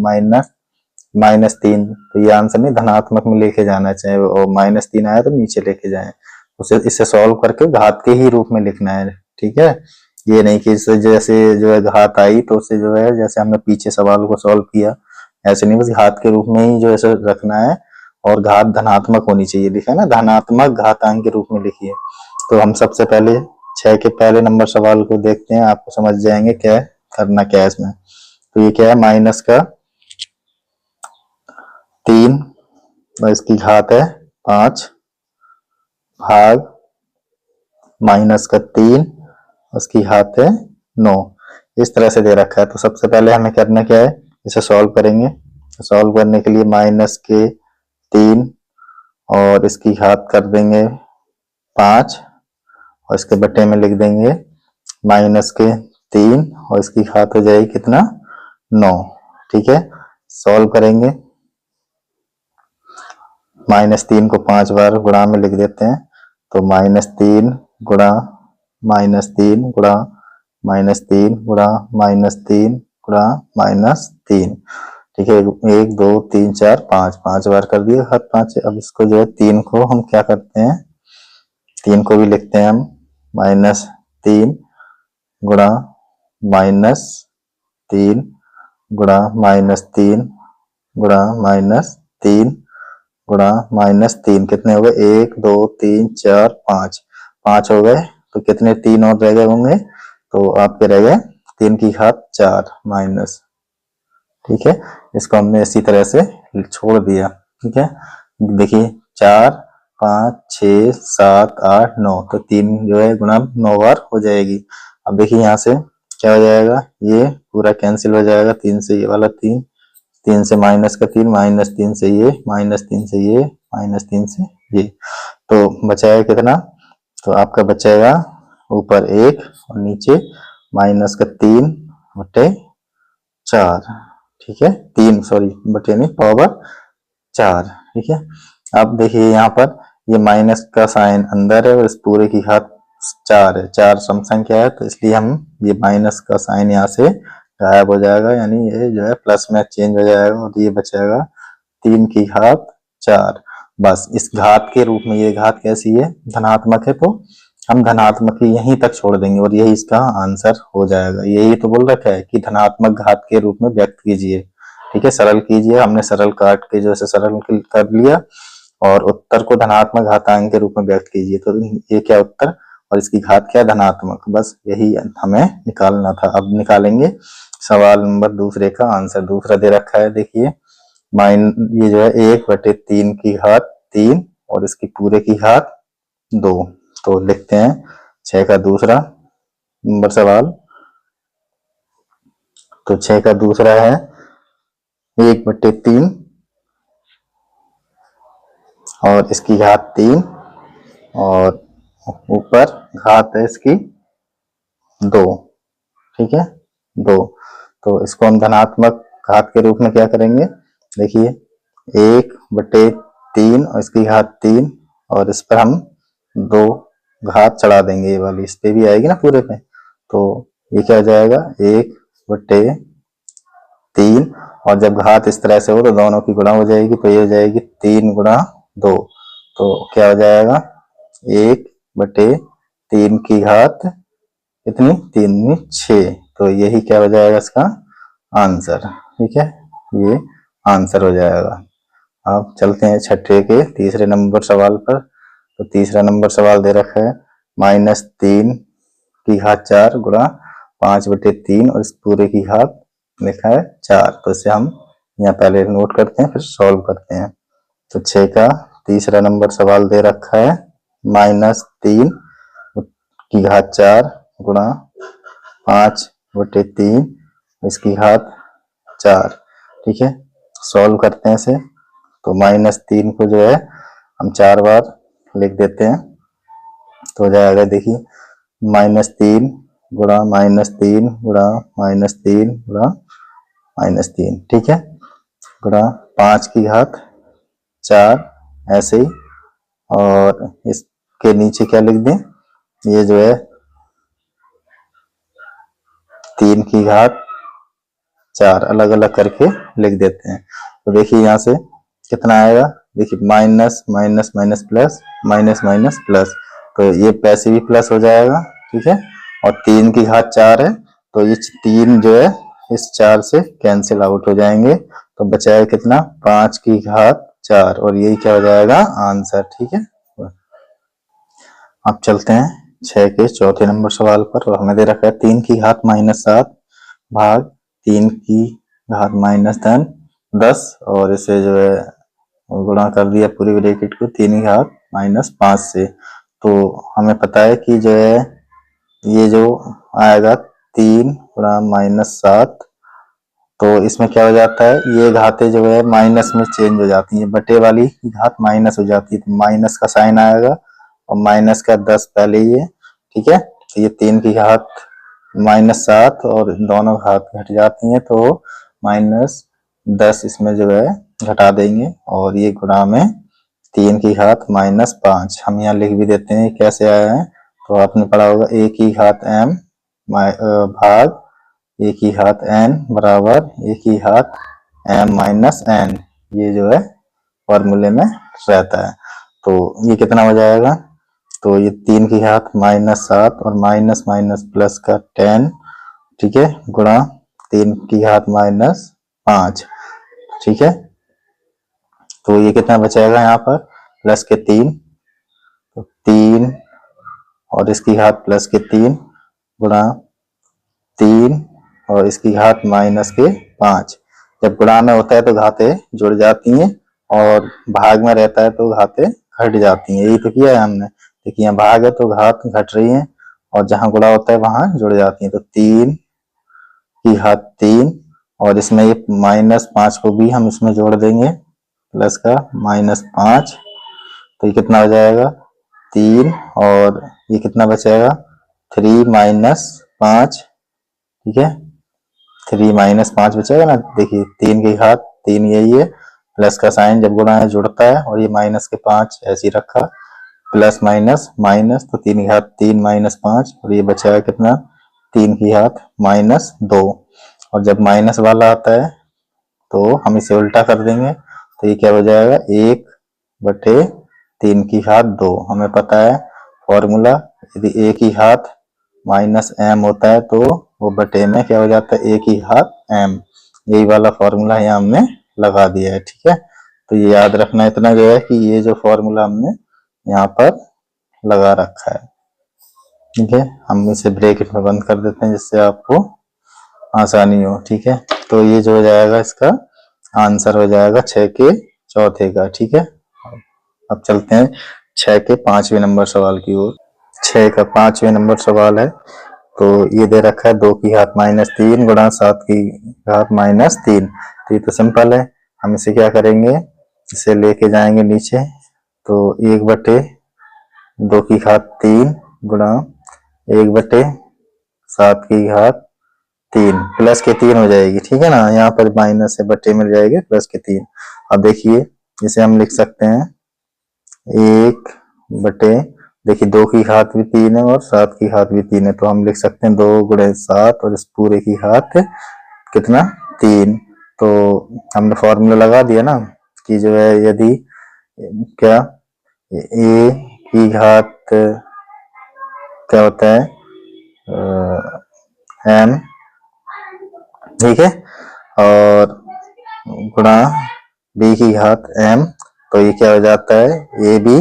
[SPEAKER 1] -3, तो ये आंसर नहीं धनात्मक में लेके जाना चाहिए और -3 आया तो नीचे लेके जाए, उसे इसे सॉल्व करके घात के ही रूप में लिखना है। ठीक है, ये नहीं कि इससे जैसे जो है घात आई तो उसे जो है जैसे हमने पीछे सवाल को सॉल्व किया ऐसे नहीं, बस घात के रूप में ही जो है रखना है और घात धनात्मक होनी चाहिए। लिखा है ना धनात्मक घातांक के रूप में लिखिए। तो हम सबसे पहले 6 के पहले नंबर सवाल को देखते हैं, आपको समझ जाएंगे क्या करना क्या है इसमें। तो ये क्या है माइनस का 3 और इसकी घात है 5 भाग -3 उसकी घात है 9। इस तरह से दे रखा है। तो सबसे पहले हमें करना क्या है इसे सॉल्व करेंगे। सॉल्व करने के लिए -3 और इसकी घात कर देंगे 5 और इसके बटे में लिख देंगे -3 और इसकी घात हो जाएगी कितना 9। ठीक है, सॉल्व करेंगे -3 को 5 बार गुणा में लिख देते हैं तो -3 गुणा -3 गुणा -3 गुणा -3 गुणा -3। ठीक है, 1 2 3 4 5 बार कर दिए हर 5। अब इसको जो है 3 को हम क्या करते हैं 3 को भी लिखते हैं हम -3 गुणा -3 गुणा -3 गुणा -3 गुणा -3 कितने हो गए 1 2 3 4 5 हो गए। तो कितने 3 और रह गए होंगे तो आपके रह गए 3 की घात 4 माइनस। ठीक है, इसको हमने इसी तरह से छोड़ दिया। ठीक है, देखिए 4 5 6 7 8 9 तो 3 जो है गुणा 9 बार हो जाएगी। अब देखिए यहाँ से क्या हो जाएगा ये पूरा कैंसिल हो जाएगा, 3 से ये वाला 3 3 से -3 -3 से ये -3 से ये -3 से ये तो बचाएगा कितना तो आपका बचेगा ऊपर 1 और नीचे -3/4। ठीक है, 3 सॉरी बटे नहीं पावर 4। ठीक है, अब देखिए यहाँ पर ये माइनस का साइन अंदर है और इस पूरे की घात 4 है, 4 सम संख्या है तो इसलिए हम ये माइनस का साइन यहाँ से गायब हो जाएगा, यानी ये जो है प्लस में चेंज हो जाएगा और ये बचेगा 3 की घात 4। बस इस घात के रूप में, ये घात कैसी है धनात्मक है तो हम धनात्मक ही यहीं तक छोड़ देंगे और यही इसका आंसर हो जाएगा। यही तो बोल रखा है कि धनात्मक घात के रूप में व्यक्त कीजिए। ठीक है, सरल कीजिए, हमने सरल काट के जो है सरल कर लिया और उत्तर को धनात्मक घातांक के रूप में व्यक्त कीजिए। तो ये क्या उत्तर और इसकी घात क्या धनात्मक, बस यही हमें निकालना था। अब निकालेंगे सवाल नंबर दूसरे का आंसर। दूसरा दे रखा है देखिए ये जो है 1/3 की घात 3 और इसकी पूरे की घात 2। तो लिखते हैं 6 का दूसरा नंबर सवाल। तो 6 का दूसरा है 1/3 और इसकी घात 3 और ऊपर घात है इसकी 2, ठीक है 2। तो इसको हम धनात्मक घात के रूप में क्या करेंगे, देखिए 1/3 और इसकी घात 3 और इस पर हम 2 घात चढ़ा देंगे, ये वाली इस पे भी आएगी ना पूरे पे। तो ये क्या हो जाएगा 1/3 और जब घात इस तरह से हो तो दोनों की गुणा हो जाएगी, तो ये हो जाएगी 3 गुणा 2। तो क्या हो जाएगा 1/3 की घात कितनी 3 6। तो यही क्या हो जाएगा इसका आंसर, ठीक है ये आंसर हो जाएगा। अब चलते हैं छठे के तीसरे नंबर सवाल पर। तो तीसरा नंबर सवाल दे रखा है -3 की घात 4 गुणा 5/3 और इस पूरे की घात लिखा है 4। तो इसे हम यहाँ पहले नोट करते हैं फिर सॉल्व करते हैं। तो 6 का तीसरा नंबर सवाल दे रखा है -3 की घात 4 गुणा 5/3 इसकी घात 4, ठीक है सॉल्व करते हैं इसे। तो -3 को जो है हम 4 बार लिख देते हैं, तो हो जाएगा देखिए -3 गुणा -3 गुणा -3 गुणा -3, ठीक है गुणा 5 की घात 4 ऐसे ही। और इसके नीचे क्या लिख दें, ये जो है 3 की घात 4 अलग अलग करके लिख देते हैं। तो देखिए यहाँ से कितना आएगा, देखिए minus minus minus plus minus minus plus, तो ये पैसे भी प्लस हो जाएगा, ठीक है। और 3 की घात 4 है तो ये 3 जो है इस 4 से कैंसिल आउट हो जाएंगे, तो बचाएगा कितना 5 की घात 4 और यही क्या हो जाएगा आंसर, ठीक है। अब चलते हैं 6 के चौथे नंबर सवाल पर। और हमें दे रखा है 3 की घात -7 भाग 3 की घात -10 और इसे जो है गुणा कर दिया पूरी ब्रैकेट को 3 की घात -5 से। तो हमें पता है कि जो है ये जो आएगा 3 गुणा -7, तो इसमें क्या हो जाता है ये घातें जो है माइनस में चेंज हो जाती हैं, बटे वाली घात माइनस हो जाती है, तो माइनस का साइन आएगा और माइनस का 10 पहले ही है, ठीक है। तो ये 3 की घात -7 और दोनों घात घट जाती हैं, तो -10 इसमें जो है घटा देंगे और ये गुणा में 3 की घात -5 हम यहाँ लिख भी देते हैं कैसे आया है। तो आपने पढ़ा होगा a की घात m भाग a की घात n बराबर a की घात m माइनस n, ये जो है फॉर्मूले में रहता है। तो ये कितना हो जाएगा, तो ये 3 की घात -7 और माइनस माइनस प्लस का 10, ठीक है गुणा 3 की घात -5, ठीक है। तो ये कितना बचेगा यहाँ पर प्लस के 3, तो 3 और इसकी घात प्लस के 3 गुणा 3 और इसकी घात -5। जब गुणा में होता है तो घातें जुड़ जाती हैं और भाग में रहता है तो घातें घट जाती हैं, यही तो किया है हमने। देखिए यहाँ भाग है तो घात घट रही है और जहां गुणा होता है वहां जुड़ जाती है। तो 3 की घात 3 और इसमें ये -5 को भी हम इसमें जोड़ देंगे प्लस का -5, तो ये कितना हो जाएगा 3 और ये कितना बचेगा 3 -5, ठीक है 3 -5 बचेगा ना। देखिए 3 की घात 3 यही है, प्लस का साइन जब गुणा है जुड़ता है और ये माइनस के 5 ऐसे ही रखा, प्लस माइनस माइनस, तो 3 की घात 3 -5 और ये बचेगा कितना 3 की घात -2। और जब माइनस वाला आता है तो हम इसे उल्टा कर देंगे, तो ये क्या हो जाएगा 1/3 की घात 2। हमें पता है फॉर्मूला, यदि a की घात -m होता है तो वो बटे में क्या हो जाता है a की घात m, यही वाला फॉर्मूला यहाँ हमने लगा दिया है, ठीक है। तो ये याद रखना इतना जो है कि ये जो फॉर्मूला हमने यहाँ पर लगा रखा है, ठीक है। हम इसे ब्रैकेट में बंद कर देते हैं जिससे आपको आसानी हो, ठीक है। तो ये जो हो जाएगा इसका आंसर हो जाएगा 6 के चौथे का, ठीक है। अब चलते हैं 6 के 5वें नंबर सवाल की ओर। 6 का 5वें नंबर सवाल है तो ये दे रखा है 2 की घात माइनस 3 गुणा 7 की घात माइनस 3। तो ये तो सिंपल है, हम इसे क्या करेंगे, इसे लेके जाएंगे नीचे। तो 1/2 की घात 3 गुणा 1/7 की घात 3 प्लस के 3 हो जाएगी, ठीक है ना। यहाँ पर माइनस से बटे मिल जाएगी प्लस के 3। अब देखिए इसे हम लिख सकते हैं 1 बटे, देखिए 2 की घात भी 3 है और 7 की घात भी 3 है, तो हम लिख सकते हैं 2 गुणे 7 और इस पूरे की घात कितना 3। तो हमने फॉर्मूला लगा दिया ना कि जो है यदि क्या ए की घात क्या होता है एम, ठीक है, और गुणा बी की घात एम, तो ये क्या हो जाता है ए बी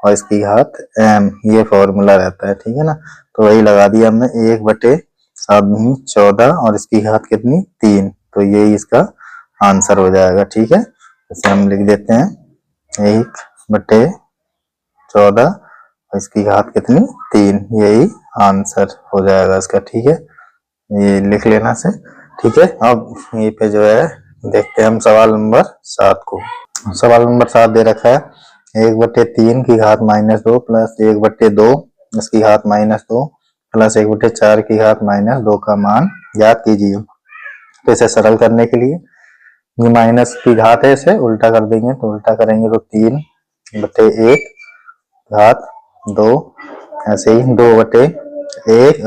[SPEAKER 1] और इसकी घात एम, ये फॉर्मूला रहता है, ठीक है ना। तो वही लगा दिया हमने 1/7 और इसकी घात कितनी 3, तो यही इसका आंसर हो जाएगा, ठीक है। इसे हम लिख देते हैं 1/14 और इसकी घात कितनी 3, यही आंसर हो जाएगा इसका, ठीक है। ये लिख लेना से, ठीक है। अब यहीं पे जो है देखते हैं हम सवाल नंबर 7 को। सवाल नंबर 7 दे रखा है 1/3 की घात माइनस 2 प्लस 1/2 इसकी घात माइनस 2 प्लस 1/4 की घात माइनस 2 का मान ज्ञात कीजिए। तो इसे सरल करने के लिए ये माइनस की घात है, इसे उल्टा कर देंगे, तो उल्टा करेंगे तो 3/1 घात 2, ऐसे ही 2/1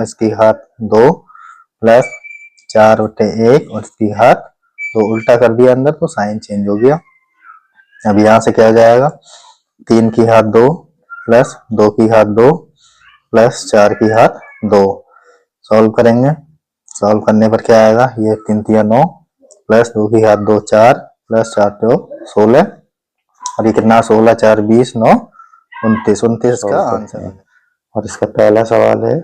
[SPEAKER 1] इसकी घात 2 प्लस 4/1 और इसकी घात 2, उल्टा कर दिया अंदर तो साइन चेंज हो गया। अब यहाँ से क्या हो जाएगा 3 की घात 2 प्लस 2 की घात 2 प्लस 4 की घात 2, सॉल्व करेंगे। सॉल्व करने पर क्या आएगा, ये 3 3 9 प्लस 2 की घात 2 4 प्लस 4 2 16 और ये कितना 16 4 20 9 29 का आंसर है। और इसका पहला सवाल है,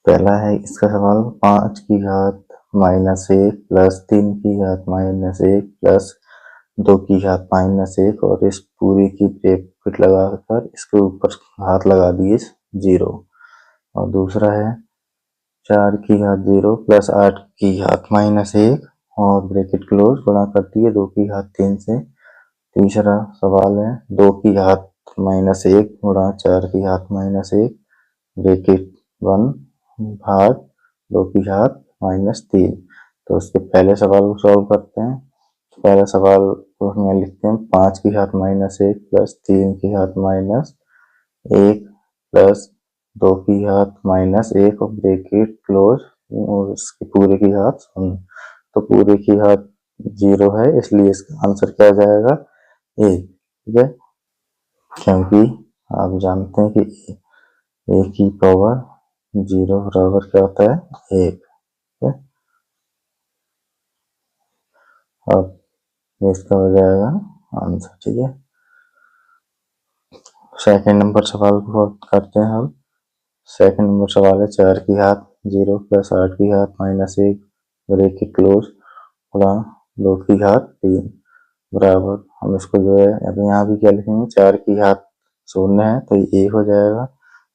[SPEAKER 1] पहला है इसका सवाल 5 की घात माइनस 1 प्लस 3 की घात माइनस 1 प्लस 2 की घात माइनस 1 और इस पूरी की ब्रैकेट लगाकर इसके ऊपर घात लगा दिए 0। और दूसरा है 4 की घात 0 प्लस 8 की घात माइनस 1 और ब्रैकेट क्लोज गुणा कर दिए 2 की घात 3 से। तीसरा सवाल है 2 की घात माइनस 1 गुणा 4 की घात माइनस 1 ब्रैकेट 1 भाग 2 की घात माइनस 3। तो उसके पहले सवाल को सॉल्व करते हैं। पहला सवाल को हम लिखते हैं 5 की घात माइनस 1 प्लस 3 की घात माइनस 1 प्लस 2 की घात माइनस 1 और ब्रैकेट क्लोज और इसके पूरे की घात 0। तो पूरे की घात 0 है, इसलिए इसका आंसर क्या जाएगा ए, ठीक है, क्योंकि आप जानते हैं कि ए की पावर 0 बराबर क्या होता है 1, ठीक है। अब इसका हो जाएगा आंसर, ठीक है। सेकंड नंबर सवाल को करते हैं हम। सेकंड नंबर सवाल है 4 की घात 0 प्लस 8 की घात माइनस 1 ब्रैकेट क्लोज गुणा 2 की घात 3 बराबर, हम इसको जो है अब यहाँ भी क्या लिखेंगे 4 की घात 0 है तो ये 1 हो जाएगा,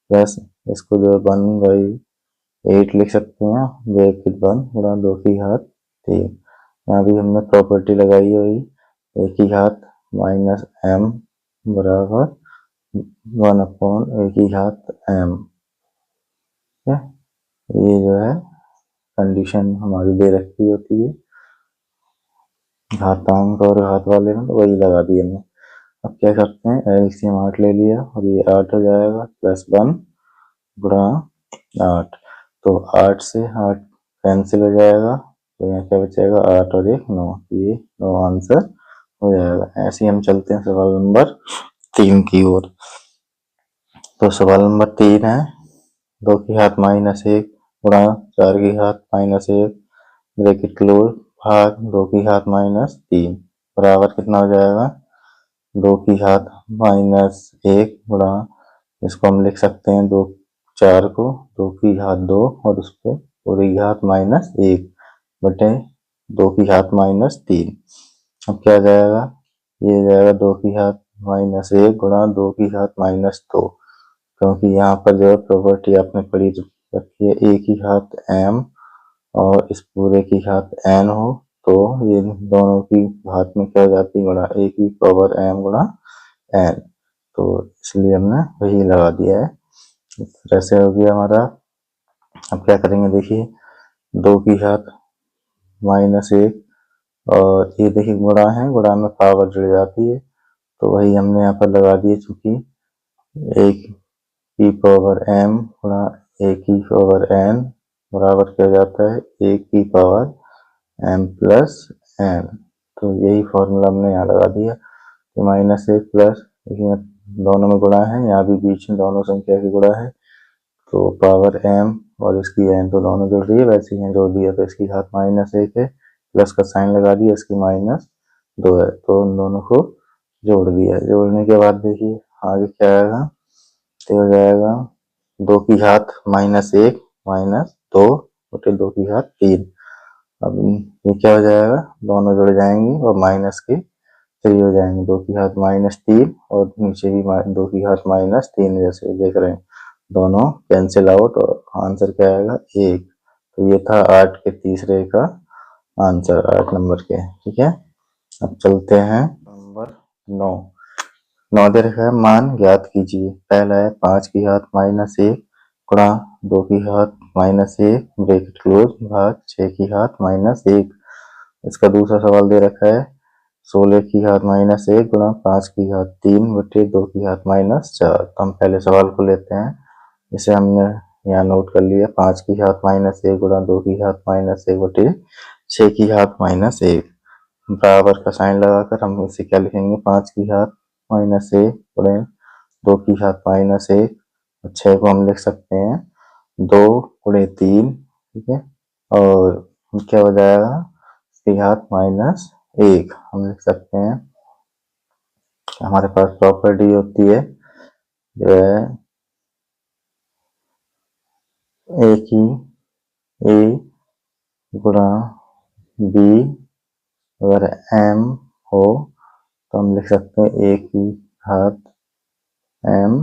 [SPEAKER 1] प्लस इसको जो है 1/8 लिख सकते हैं ब्रैकेट 1 गुणा 2 की घात 3। यहाँ भी हमने प्रॉपर्टी लगाई है वही, a की घात माइनस m बराबर 1/a की घात m, ठीक है। ये जो है कंडीशन हमारी दे रखी होती है घातांक और घात वाले में, तो वही लगा दिए हमने। अब क्या करते हैं एलसीएम 8 ले लिया और ये 8 हो जाएगा प्लस 1 गुणा 8, तो 8 से 8 कैंसिल हो जाएगा, तो यहाँ क्या बचेगा 8 और 1 9, ये 9 आंसर हो जाएगा। ऐसे ही हम चलते हैं सवाल नंबर 3 की ओर। तो सवाल नंबर 3 है 2 की घात माइनस 1 गुणा 4 की घात माइनस 1 ब्रैकेट क्लोज भाग 2 की घात माइनस 3 बराबर कितना हो जाएगा 2 की घात माइनस 1 गुणा, इसको हम लिख सकते हैं 2 4 को 2 की घात 2 और उस पर पूरी घात माइनस 1 बटे 2 की घात माइनस 3। अब क्या जाएगा, ये जाएगा 2 की घात माइनस 1 गुणा 2 की घात माइनस 2, क्योंकि यहाँ पर जो है प्रॉपर्टी आपने पढ़ी रखिए a की घात m और इस पूरे की घात n हो तो ये दोनों की घात में क्या हो जाती है गुणा a की पावर m गुणा n, तो इसलिए हमने वही लगा दिया है। इस तरह से हो गया हमारा। अब क्या करेंगे देखिए, 2 की घात -1 और ये देखिए गुणा है, गुणा में पावर जुड़ जाती है तो वही हमने यहाँ पर लगा दिए, चूंकि a की पावर m गुणा a की पावर n बराबर क्या हो जाता है a की पावर m प्लस n, तो यही फॉर्मूला हमने यहाँ लगा दिया कि -1 प्लस, देखिए दोनों में गुणा है, यहाँ भी बीच में दोनों संख्या की गुणा है तो पावर m और इसकी n तो दोनों जोड़ दिए, वैसे ही जोड़ दिया तो इसकी घात -1 है, प्लस का साइन लगा दिया, इसकी -2 है तो उन दोनों को जोड़ दिया। जोड़ने के बाद देखिए आगे क्या आएगा, तो हो जाएगा 2 की घात -1 -2 बटे 2 की घात 3। अब ये क्या हो जाएगा, दोनों जुड़ जाएंगे और माइनस के 3 हो जाएंगे, 2 की घात -3 और नीचे भी 2 की घात -3, जैसे देख रहे हैं दोनों कैंसिल आउट और आंसर क्या आएगा 1। तो ये था 8 के तीसरे का आंसर, 8 नंबर के। ठीक है, अब चलते हैं नंबर 9 दे रखा है, मान ज्ञात कीजिए। पहला है 5 की घात -1 गुणा 2 की घात -1 ब्रैकेट क्लोज भाग 6 की घात -1। इसका दूसरा सवाल दे रखा है 16 की घात -1 गुणा 5 की घात 3 बटे 2 की घात -4। तो हम पहले सवाल को लेते हैं, इसे हमने यहाँ नोट कर लिया, 5 की घात -1 गुणा 2 की घात -1 बटे 6 की घात -1 बराबर का साइन लगाकर हम इसे क्या लिखेंगे, 5 की घात -1 गुणे 2 की घात -1 और 6 को हम लिख सकते हैं 2 गुणे 3। ठीक है, और क्या हो जाएगा, इसकी घात -1 हम लिख सकते हैं। हमारे पास प्रॉपर्टी होती है जो है a की a गुणा b अगर m हो तो हम लिख सकते हैं a की घात m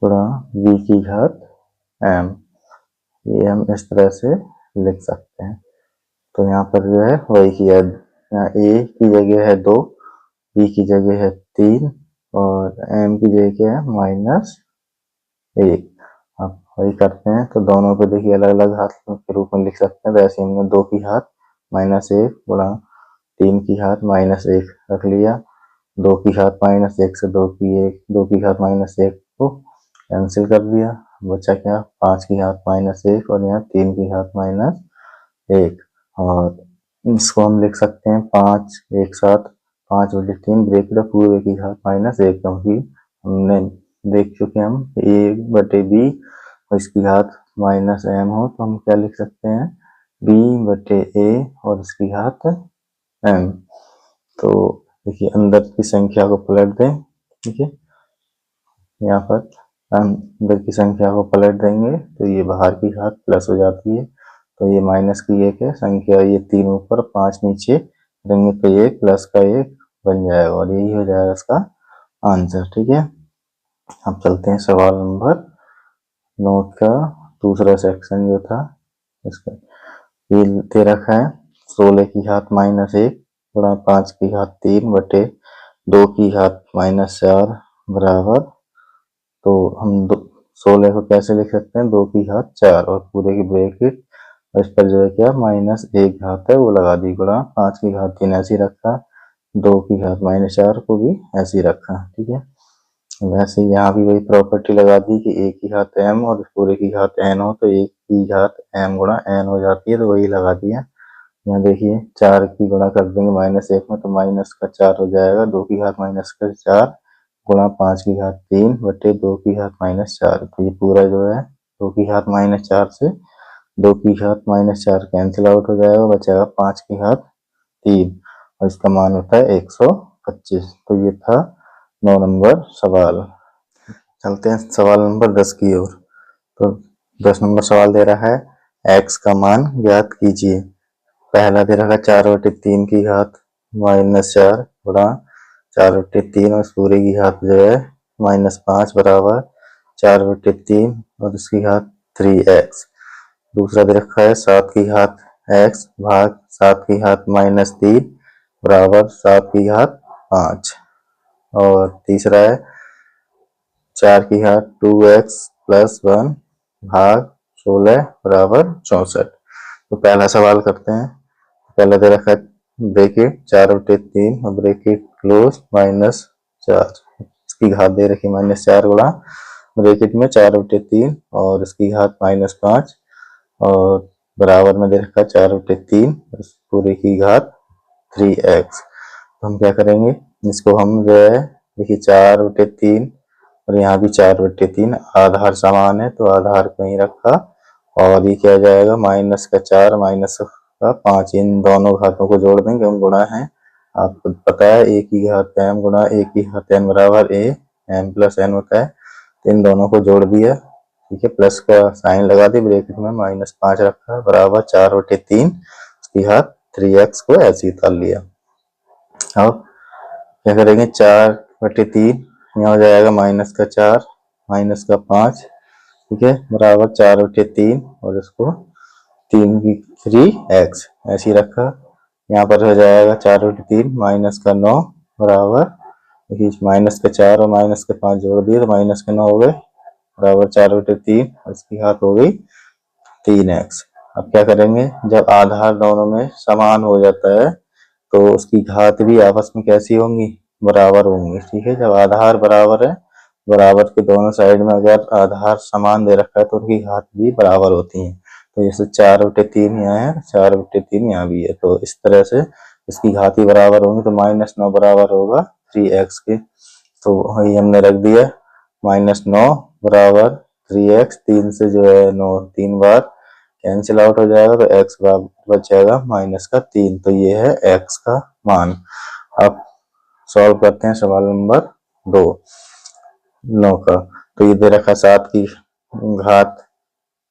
[SPEAKER 1] गुणा b की घात m, ये हम इस तरह से लिख सकते हैं। तो यहाँ पर जो है वही किया, यहाँ a की जगह है 2, b की जगह है 3 और m की जगह क्या है -1। अब वही करते हैं तो दोनों पे देखिए अलग अलग घात के रूप में लिख सकते हैं। वैसे हमने 2 की घात -1 गुणा 3 की घात -1 रख लिया, 2 की घात -1 से 2 की घात -1 को कैंसिल कर दिया, बचा क्या 5 की घात -1 और यहाँ 3 की घात -1 और इसको हम लिख सकते हैं 5 एक साथ, 5 बटे 3 ब्रैकेट पूरे की घात -1, क्योंकि हमने देख चुके हम a बटे b और इसकी घात -m हो तो हम क्या लिख सकते हैं b बटे a और इसकी घात m। तो देखिए अंदर की संख्या को पलट दें, ठीक है, यहाँ पर अंदर की संख्या को पलट देंगे तो ये बाहर की घात प्लस हो जाती है, तो ये माइनस की 1 है संख्या, ये 3 ऊपर 5 नीचे रहेंगे तो ये प्लस का 1 बन जाएगा और यही हो जाएगा इसका आंसर। ठीक है, अब चलते हैं सवाल नंबर 9 का दूसरा सेक्शन जो था इसका, ये दे रखा है 16 की घात -1 गुणा 5 की घात 3 बटे 2 की घात -4 बराबर, तो हम 16 को कैसे लिख सकते हैं 2 की घात 4 और पूरे की ब्रैकेट, इस पर जो है क्या -1 घात है वो लगा दी, गुणा 5 की घात 3 ऐसी रखा, 2 की घात -4 को भी ऐसी रखा। ठीक है, वैसे यहाँ भी वही प्रॉपर्टी लगा दी कि a की घात m और पूरे की घात n हो तो 1 की घात m गुणा n हो जाती है, तो वही लगा दिया। यहाँ देखिए 4 की गुणा कर देंगे -1 में तो माइनस का 4 हो जाएगा, 2 की घात -4 गुणा 5 की घात 3 बटे 2 की घात -4, तो ये पूरा जो है 2 की घात -4 से 2 की घात -4 कैंसिल आउट हो जाएगा, बचेगा 5 की घात 3 और इसका मान होता है 125। तो ये था 9 नंबर सवाल। चलते हैं सवाल नंबर 10 की ओर। तो 10 नंबर सवाल दे रहा है x का मान ज्ञात कीजिए। पहला दे रखा 4 बटे 3 की घात -4 गुणा 4 बटे 3 और पूरे की घात जो है -5 बराबर 4 बटे 3 और इसकी घात 3x। दूसरा दे रखा है 7 की घात x भाग 7 की घात -3 बराबर 7 की घात 5। और तीसरा है 4 की घात 2x प्लस 1 भाग 16 बराबर 64। तो पहला सवाल करते हैं। पहला दे रखा है ब्रैकेट 4/3 और ब्रैकेट क्लोज -4, इसकी घात दे रखी -4 गुणा ब्रैकेट में 4/3 और इसकी घात -5 और बराबर में दे रखा 4/3 पूरे की घात 3x। तो हम क्या करेंगे, इसको हम जो है देखिए 4/3 और यहाँ भी 4/3, आधार समान है तो आधार कहीं रखा और ये क्या हो जाएगा -4 -5, इन दोनों घातों को जोड़ देंगे, हम गुणा है आपको पता है a की घात m गुणा a की घात n बराबर a m प्लस n होता है। तो इन दोनों को जोड़ दिया, ठीक है, प्लस का साइन लगा दी, ब्रैकेट में -5 रखा बराबर 4/3 उसकी घात 3x को ऐसे ही उतार लिया। अब क्या करेंगे 4/3 यहाँ हो जाएगा -4 -5, ठीक है, बराबर 4/3 और इसको 3x ऐसे ही रखा। यहाँ पर हो जाएगा 4/3 -9 बराबर -4 और -5 जोड़ दिए तो -9 हो गए बराबर 4/3 और इसकी घात हो गई 3x। अब क्या करेंगे, जब आधार दोनों में समान हो जाता है तो उसकी घात भी आपस में कैसी होंगी, बराबर होंगी, ठीक है। जब आधार बराबर है, बराबर के दोनों साइड में अगर आधार समान दे रखा है तो उनकी घात भी बराबर होती है। तो जैसे 4/3 यहाँ है, 4/3 यहाँ भी है, तो इस तरह से इसकी घात ही बराबर होंगी। तो -9 बराबर होगा 3x के, तो वही हमने रख दिया -9 बराबर 3x, 3 से जो है 9 3 बार कैंसिल आउट हो जाएगा तो x बराबर बच जाएगा -3। तो ये है x का मान। अब सॉल्व करते हैं सवाल नंबर 9 का। तो ये दे रखा 7 की घात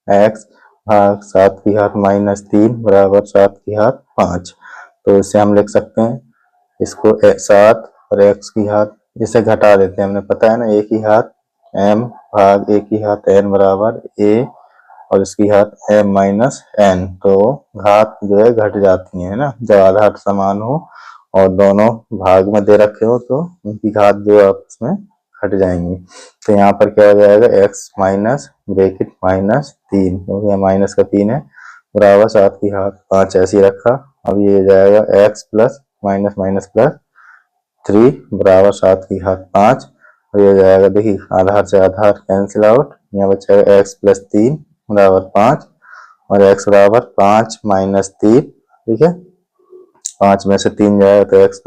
[SPEAKER 1] x भाग 7 की घात -3 बराबर 7 की घात 5। तो इसे हम लिख सकते हैं, इसको 7 और x की घात इसे घटा देते हैं, हमने पता है ना a की घात m भाग a की घात n बराबर a और इसकी घात m n। तो घात जो है घट जाती है ना, जब आधार समान हो और दोनों भाग में दे रखे हो तो उनकी घात जो आपस में घट जाएंगी। तो यहाँ पर क्या हो जाएगा x माइनस ब्रैकेट -3, क्योंकि माइनस का 3 है बराबर 7 की घात 5 ऐसे ही रखा। अब ये हो जाएगा x plus minus minus plus 3 बराबर 7 की घात 5 और ये हो जाएगा देखिए आधार से आधार कैंसिल आउट, यहाँ बचेगा x प्लस 3 बराबर 5 और x बराबर 5 -3, ठीक है, 5 में से 3 जाएगा तो x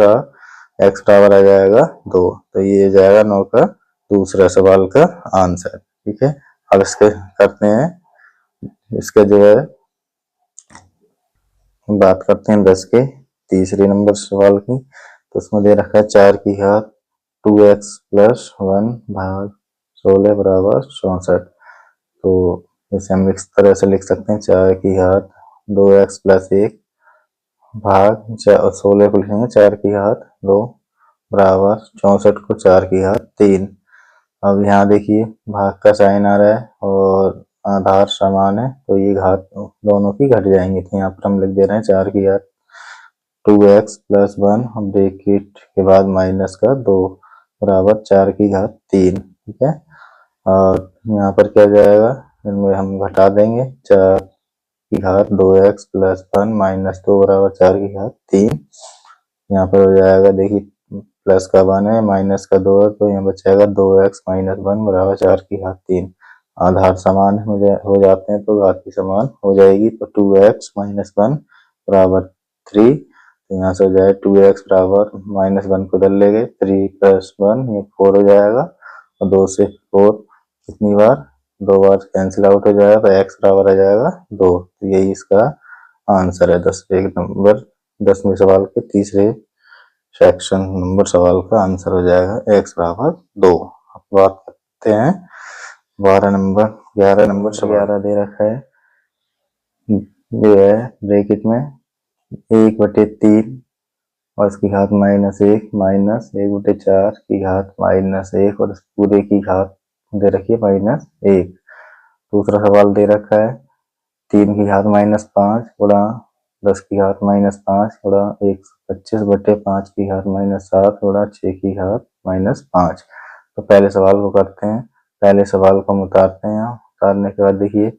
[SPEAKER 1] बराबर आ जाएगा 2। तो ये जाएगा 9 का दूसरा सवाल का आंसर, ठीक है। अब इसके करते हैं, इसके जो है बात करते हैं 10 के तीसरे नंबर सवाल की। तो उसमें दे रखा है 4 की घात 2x प्लस 1 भाग 16 बराबर 64। तो इसे हम इस तरह से लिख सकते हैं 4 की घात 2x प्लस 1 भाग 16 को लिखेंगे 4 की घात 2 बराबर 64 को 4 की घात 3। अब यहाँ देखिए भाग का साइन आ रहा है और आधार समान है तो ये घात दोनों की घट जाएंगी। तो यहाँ पर हम लिख दे रहे हैं 4 की घात 2x प्लस 1 ब्रैकेट के बाद माइनस का 2 बराबर 4 की घात 3, ठीक है। और यहाँ पर क्या जाएगा, इनमें हम घटा देंगे 4 की घात 2x प्लस 1 माइनस 2 बराबर 4 की घात 3। यहाँ पर हो जाएगा देखिए प्लस का 1 है माइनस का 2 है तो यहाँ बचेगा 2x माइनस 1 बराबर 4 की घात 3। आधार समान हो जाते हैं तो घात भी समान हो जाएगी। तो 2x माइनस 1 बराबर 3, तो यहाँ से हो जाएगा 2x बराबर -1 को इधर ले गए 3 प्लस 1 ये 4 हो जाएगा और 2 से 4 कितनी बार 2 बार कैंसिल आउट हो जाएगा तो x बराबर आ जाएगा 2। तो यही इसका आंसर है 10वें सवाल के तीसरे सेक्शन नंबर सवाल का आंसर हो जाएगा x बराबर 2। अब बात करते हैं 11 नंबर सवाल। 11 दे रखा है जो है ब्रैकेट में 1/3 और इसकी घात -1 माइनस 1/4 की घात -1 और इस पूरे की घात दे रखी है -1। दूसरा सवाल दे रखा है 3 की घात -5 गुणा 10 की घात -5 गुणा 125 बटे 5 की घात -7 गुणा 6 की घात -5। तो पहले सवाल को करते हैं, पहले सवाल को हम उतारते हैं। यहाँ उतारने के बाद देखिए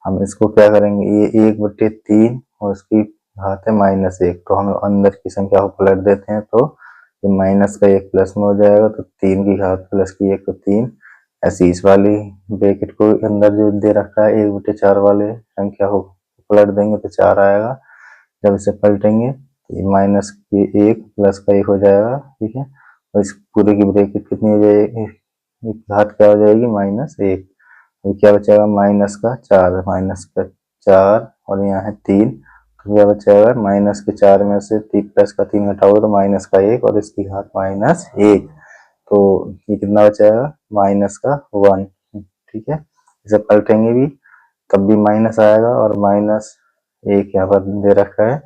[SPEAKER 1] हम इसको क्या करेंगे, ये 1/3 और इसकी घात है -1, तो हम अंदर की संख्या को पलट देते हैं तो ये माइनस का 1 प्लस में हो जाएगा, तो 3 की घात प्लस की 1 तो 3। ऐसे इस वाली ब्रैकेट को अंदर जो दे रखा है 1/4 वाले संख्या को पलट देंगे तो 4 आएगा। जब इसे पलटेंगे तो ये माइनस की 1 प्लस का 1 हो जाएगा, ठीक है। और इस पूरे की ब्रैकेट कितनी हो जाएगी, घात क्या हो जाएगी -1। तो क्या बचेगा माइनस का 4 और यहाँ है 3, तो क्या बचेगा माइनस के 4 में से प्लस का 3 घटाओगे तो माइनस का 1 और इसकी घात -1, तो ये कितना बचेगा माइनस का 1, ठीक है। इसे पलटेंगे भी तब भी माइनस आएगा और -1 यहाँ पर दे रखा है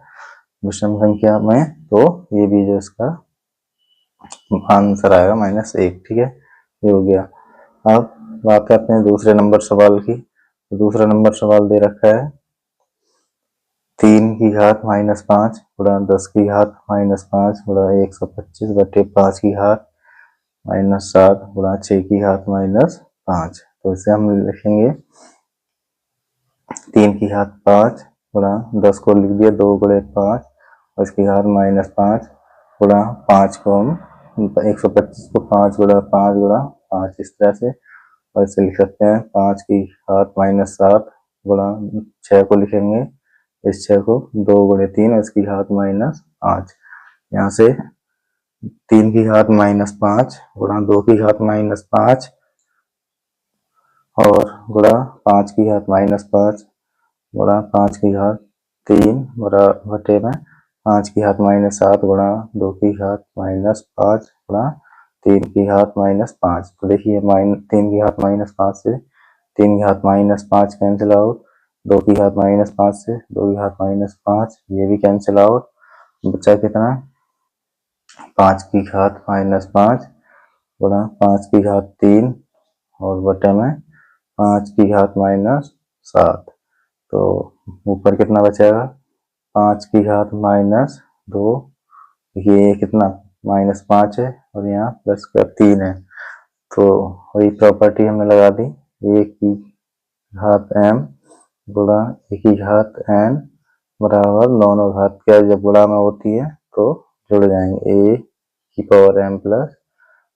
[SPEAKER 1] विषम संख्या में, तो ये भी जो इसका आंसर आएगा -1, ठीक है। ये हो गया। अब बात करते हैं दूसरे नंबर सवाल की। तो दूसरा नंबर सवाल दे रखा है 3 की घात -5 गुणा 10 की घात -5 गुणा 125 बटे 5 की घात -7 गुणा 6 की घात -5। तो इसे हम लिखेंगे 3 की घात 5 गुणा 10 को लिख दिया 2 गुणे 5 और इसकी घात -5 गुणा 5 को हम 125 को 5 गुणा 5 इस तरह से, और इसे लिख सकते हैं 5 की घात -7 गुणा 6 को लिखेंगे इस 6 को 2 गुणे 3 और इसकी घात -5। यहाँ से 3 की घात -5 गुणा 2 की घात -5 और गुणा 5 की घात -5 गुणा 5 की घात 3 बटे में 5 की घात -7 गुणा 2 की घात -5 गुणा 3 की घात -5। तो देखिए 3 की घात -5 से 3 की घात -5 कैंसिल आउट, 2 की घात -5 से 2 की घात -5 ये भी कैंसिल आउट, बचा कितना 5 की घात -5 गुणा 5 की घात 3 और बटे में 5 की घात -7। तो ऊपर कितना बचेगा 5 की घात -2, ये कितना -5 है और यहाँ प्लस का 3 है, तो वही प्रॉपर्टी हमने लगा दी, a की घात m गुणा a की घात n बराबर दोनों घात क्या जब गुणा में होती है तो जुड़ जाएंगे, a की पावर m प्लस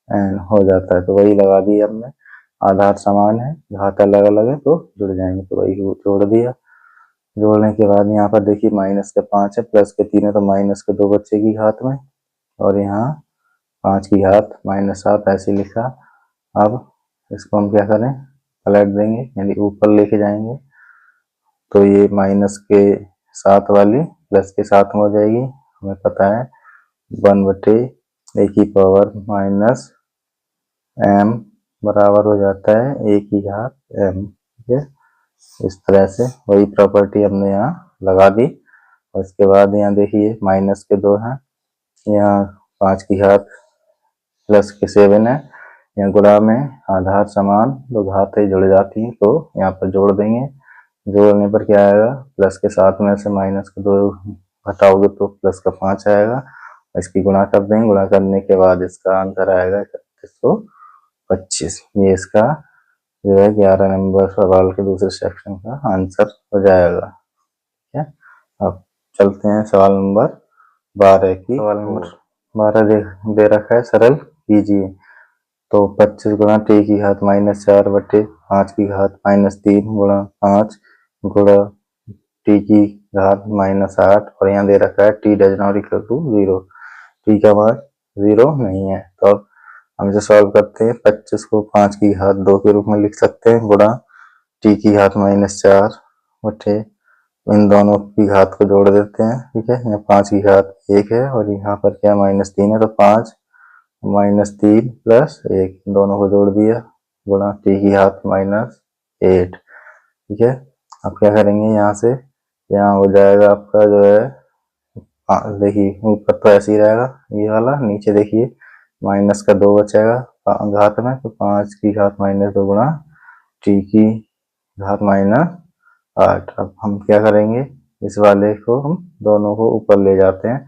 [SPEAKER 1] n हो जाता है। तो वही लगा दी हमने, आधार समान है घात अलग अलग है तो जुड़ जाएंगे, तो वही जोड़ दिया। जोड़ने के बाद यहाँ पर देखिए माइनस के 5 है प्लस के 3 है तो माइनस के 2 बचेगी घात में, और यहाँ 5 की घात -7 ऐसे लिखा। अब इसको हम क्या करें पलट देंगे यानी ऊपर लेके जाएंगे, तो ये माइनस के 7 वाली प्लस के 7 में हो जाएगी। हमें पता है 1/a की पावर -m बराबर हो जाता है a की घात m, ठीक है। इस तरह से वही प्रॉपर्टी हमने यहाँ लगा दी। और इसके बाद यहाँ देखिए माइनस के 2 हैं, यहाँ 5 की घात प्लस के 7 है, यहाँ गुणा में आधार समान दो घातें जुड़ जाती हैं तो यहाँ पर जोड़ देंगे। जोड़ने पर क्या आएगा प्लस के 7 में से माइनस के 2 घटाओगे तो प्लस का 5 आएगा, इसकी गुणा कर देंगे, गुणा करने के बाद इसका आंसर आएगा 3125। ये इसका जो है 11 नंबर सवाल के दूसरे सेक्शन का आंसर हो जाएगा, ठीक है। अब चलते हैं सवाल नंबर 12 की। सवाल नंबर 12 दे रखा है सरल कीजिए। तो 25 गुणा t की घात -4 बटे 5 की घात -3 गुणा 5 गुणा t की घात -8 और यहाँ दे रखा है t does not equal to 0, t का मान 0 नहीं है। तो अब हम इसे सॉल्व करते हैं। 25 को 5 की घात 2 के रूप में लिख सकते हैं गुणा t की घात -4 बटे इन दोनों की घात को जोड़ देते हैं, ठीक है। यहाँ 5 की घात 1 है और यहाँ पर क्या -3 है, तो 5 -3 प्लस 1 दोनों को जोड़ दिया गुणा t की घात -8, ठीक है। अब क्या करेंगे यहाँ से, यहाँ हो जाएगा आपका जो है देखिए ऊपर तो ऐसे ही रहेगा ये वाला, नीचे देखिए माइनस का 2 बचेगा घात में, तो 5 की घात -2 गुणा t की घात -8। अब हम क्या करेंगे, इस वाले को हम दोनों को ऊपर ले जाते हैं,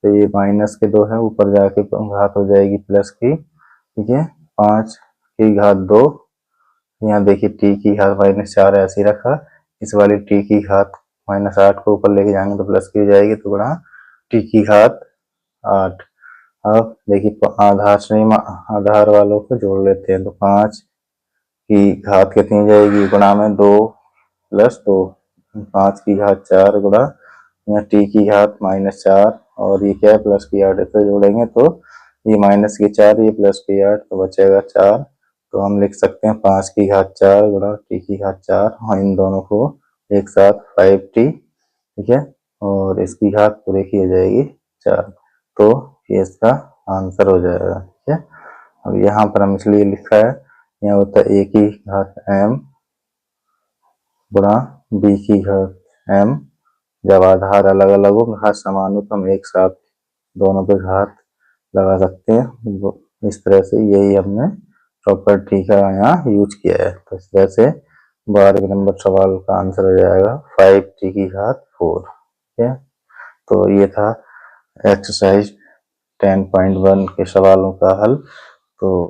[SPEAKER 1] तो ये माइनस के 2 है, ऊपर जाके घात हो जाएगी प्लस की, ठीक है, 5 की घात 2। यहाँ देखिए t की घात -4 ऐसी रखा, इस वाली t की घात -8 को ऊपर लेके जाएंगे तो प्लस की हो जाएगी, तो गुणा t की घात 8। अब देखिए आधार श्रेणी आधार वालों को जोड़ लेते हैं, तो 5 की घात कितनी हो जाएगी, गुणा में 2 + 2, 5 की घात 4 गुणा यहाँ t की घात -4 और ये क्या है प्लस की 8, इसे जोड़ेंगे तो ये माइनस की 4, ये प्लस की 8, तो बचेगा 4। तो हम लिख सकते हैं 5 की घात 4 गुणा t की घात 4, और इन दोनों को एक साथ 5t, ठीक है, और इसकी घात पूरे की हो जाएगी 4। तो ये इसका आंसर हो जाएगा, ठीक है। अब यहाँ पर हम इसलिए लिखा है, यहाँ होता है a की घात m गुणा b की घात m, जब आधार अलग अलग हो घात समान हो तो हम एक साथ दोनों पे घात लगा सकते हैं, इस तरह से यही हमने प्रॉपर्टी का यहाँ यूज किया है। तो इस तरह से 12 नंबर सवाल का आंसर हो जाएगा 5t की घात 4, ठीक है। तो ये था एक्सरसाइज 10.1 के सवालों का हल। तो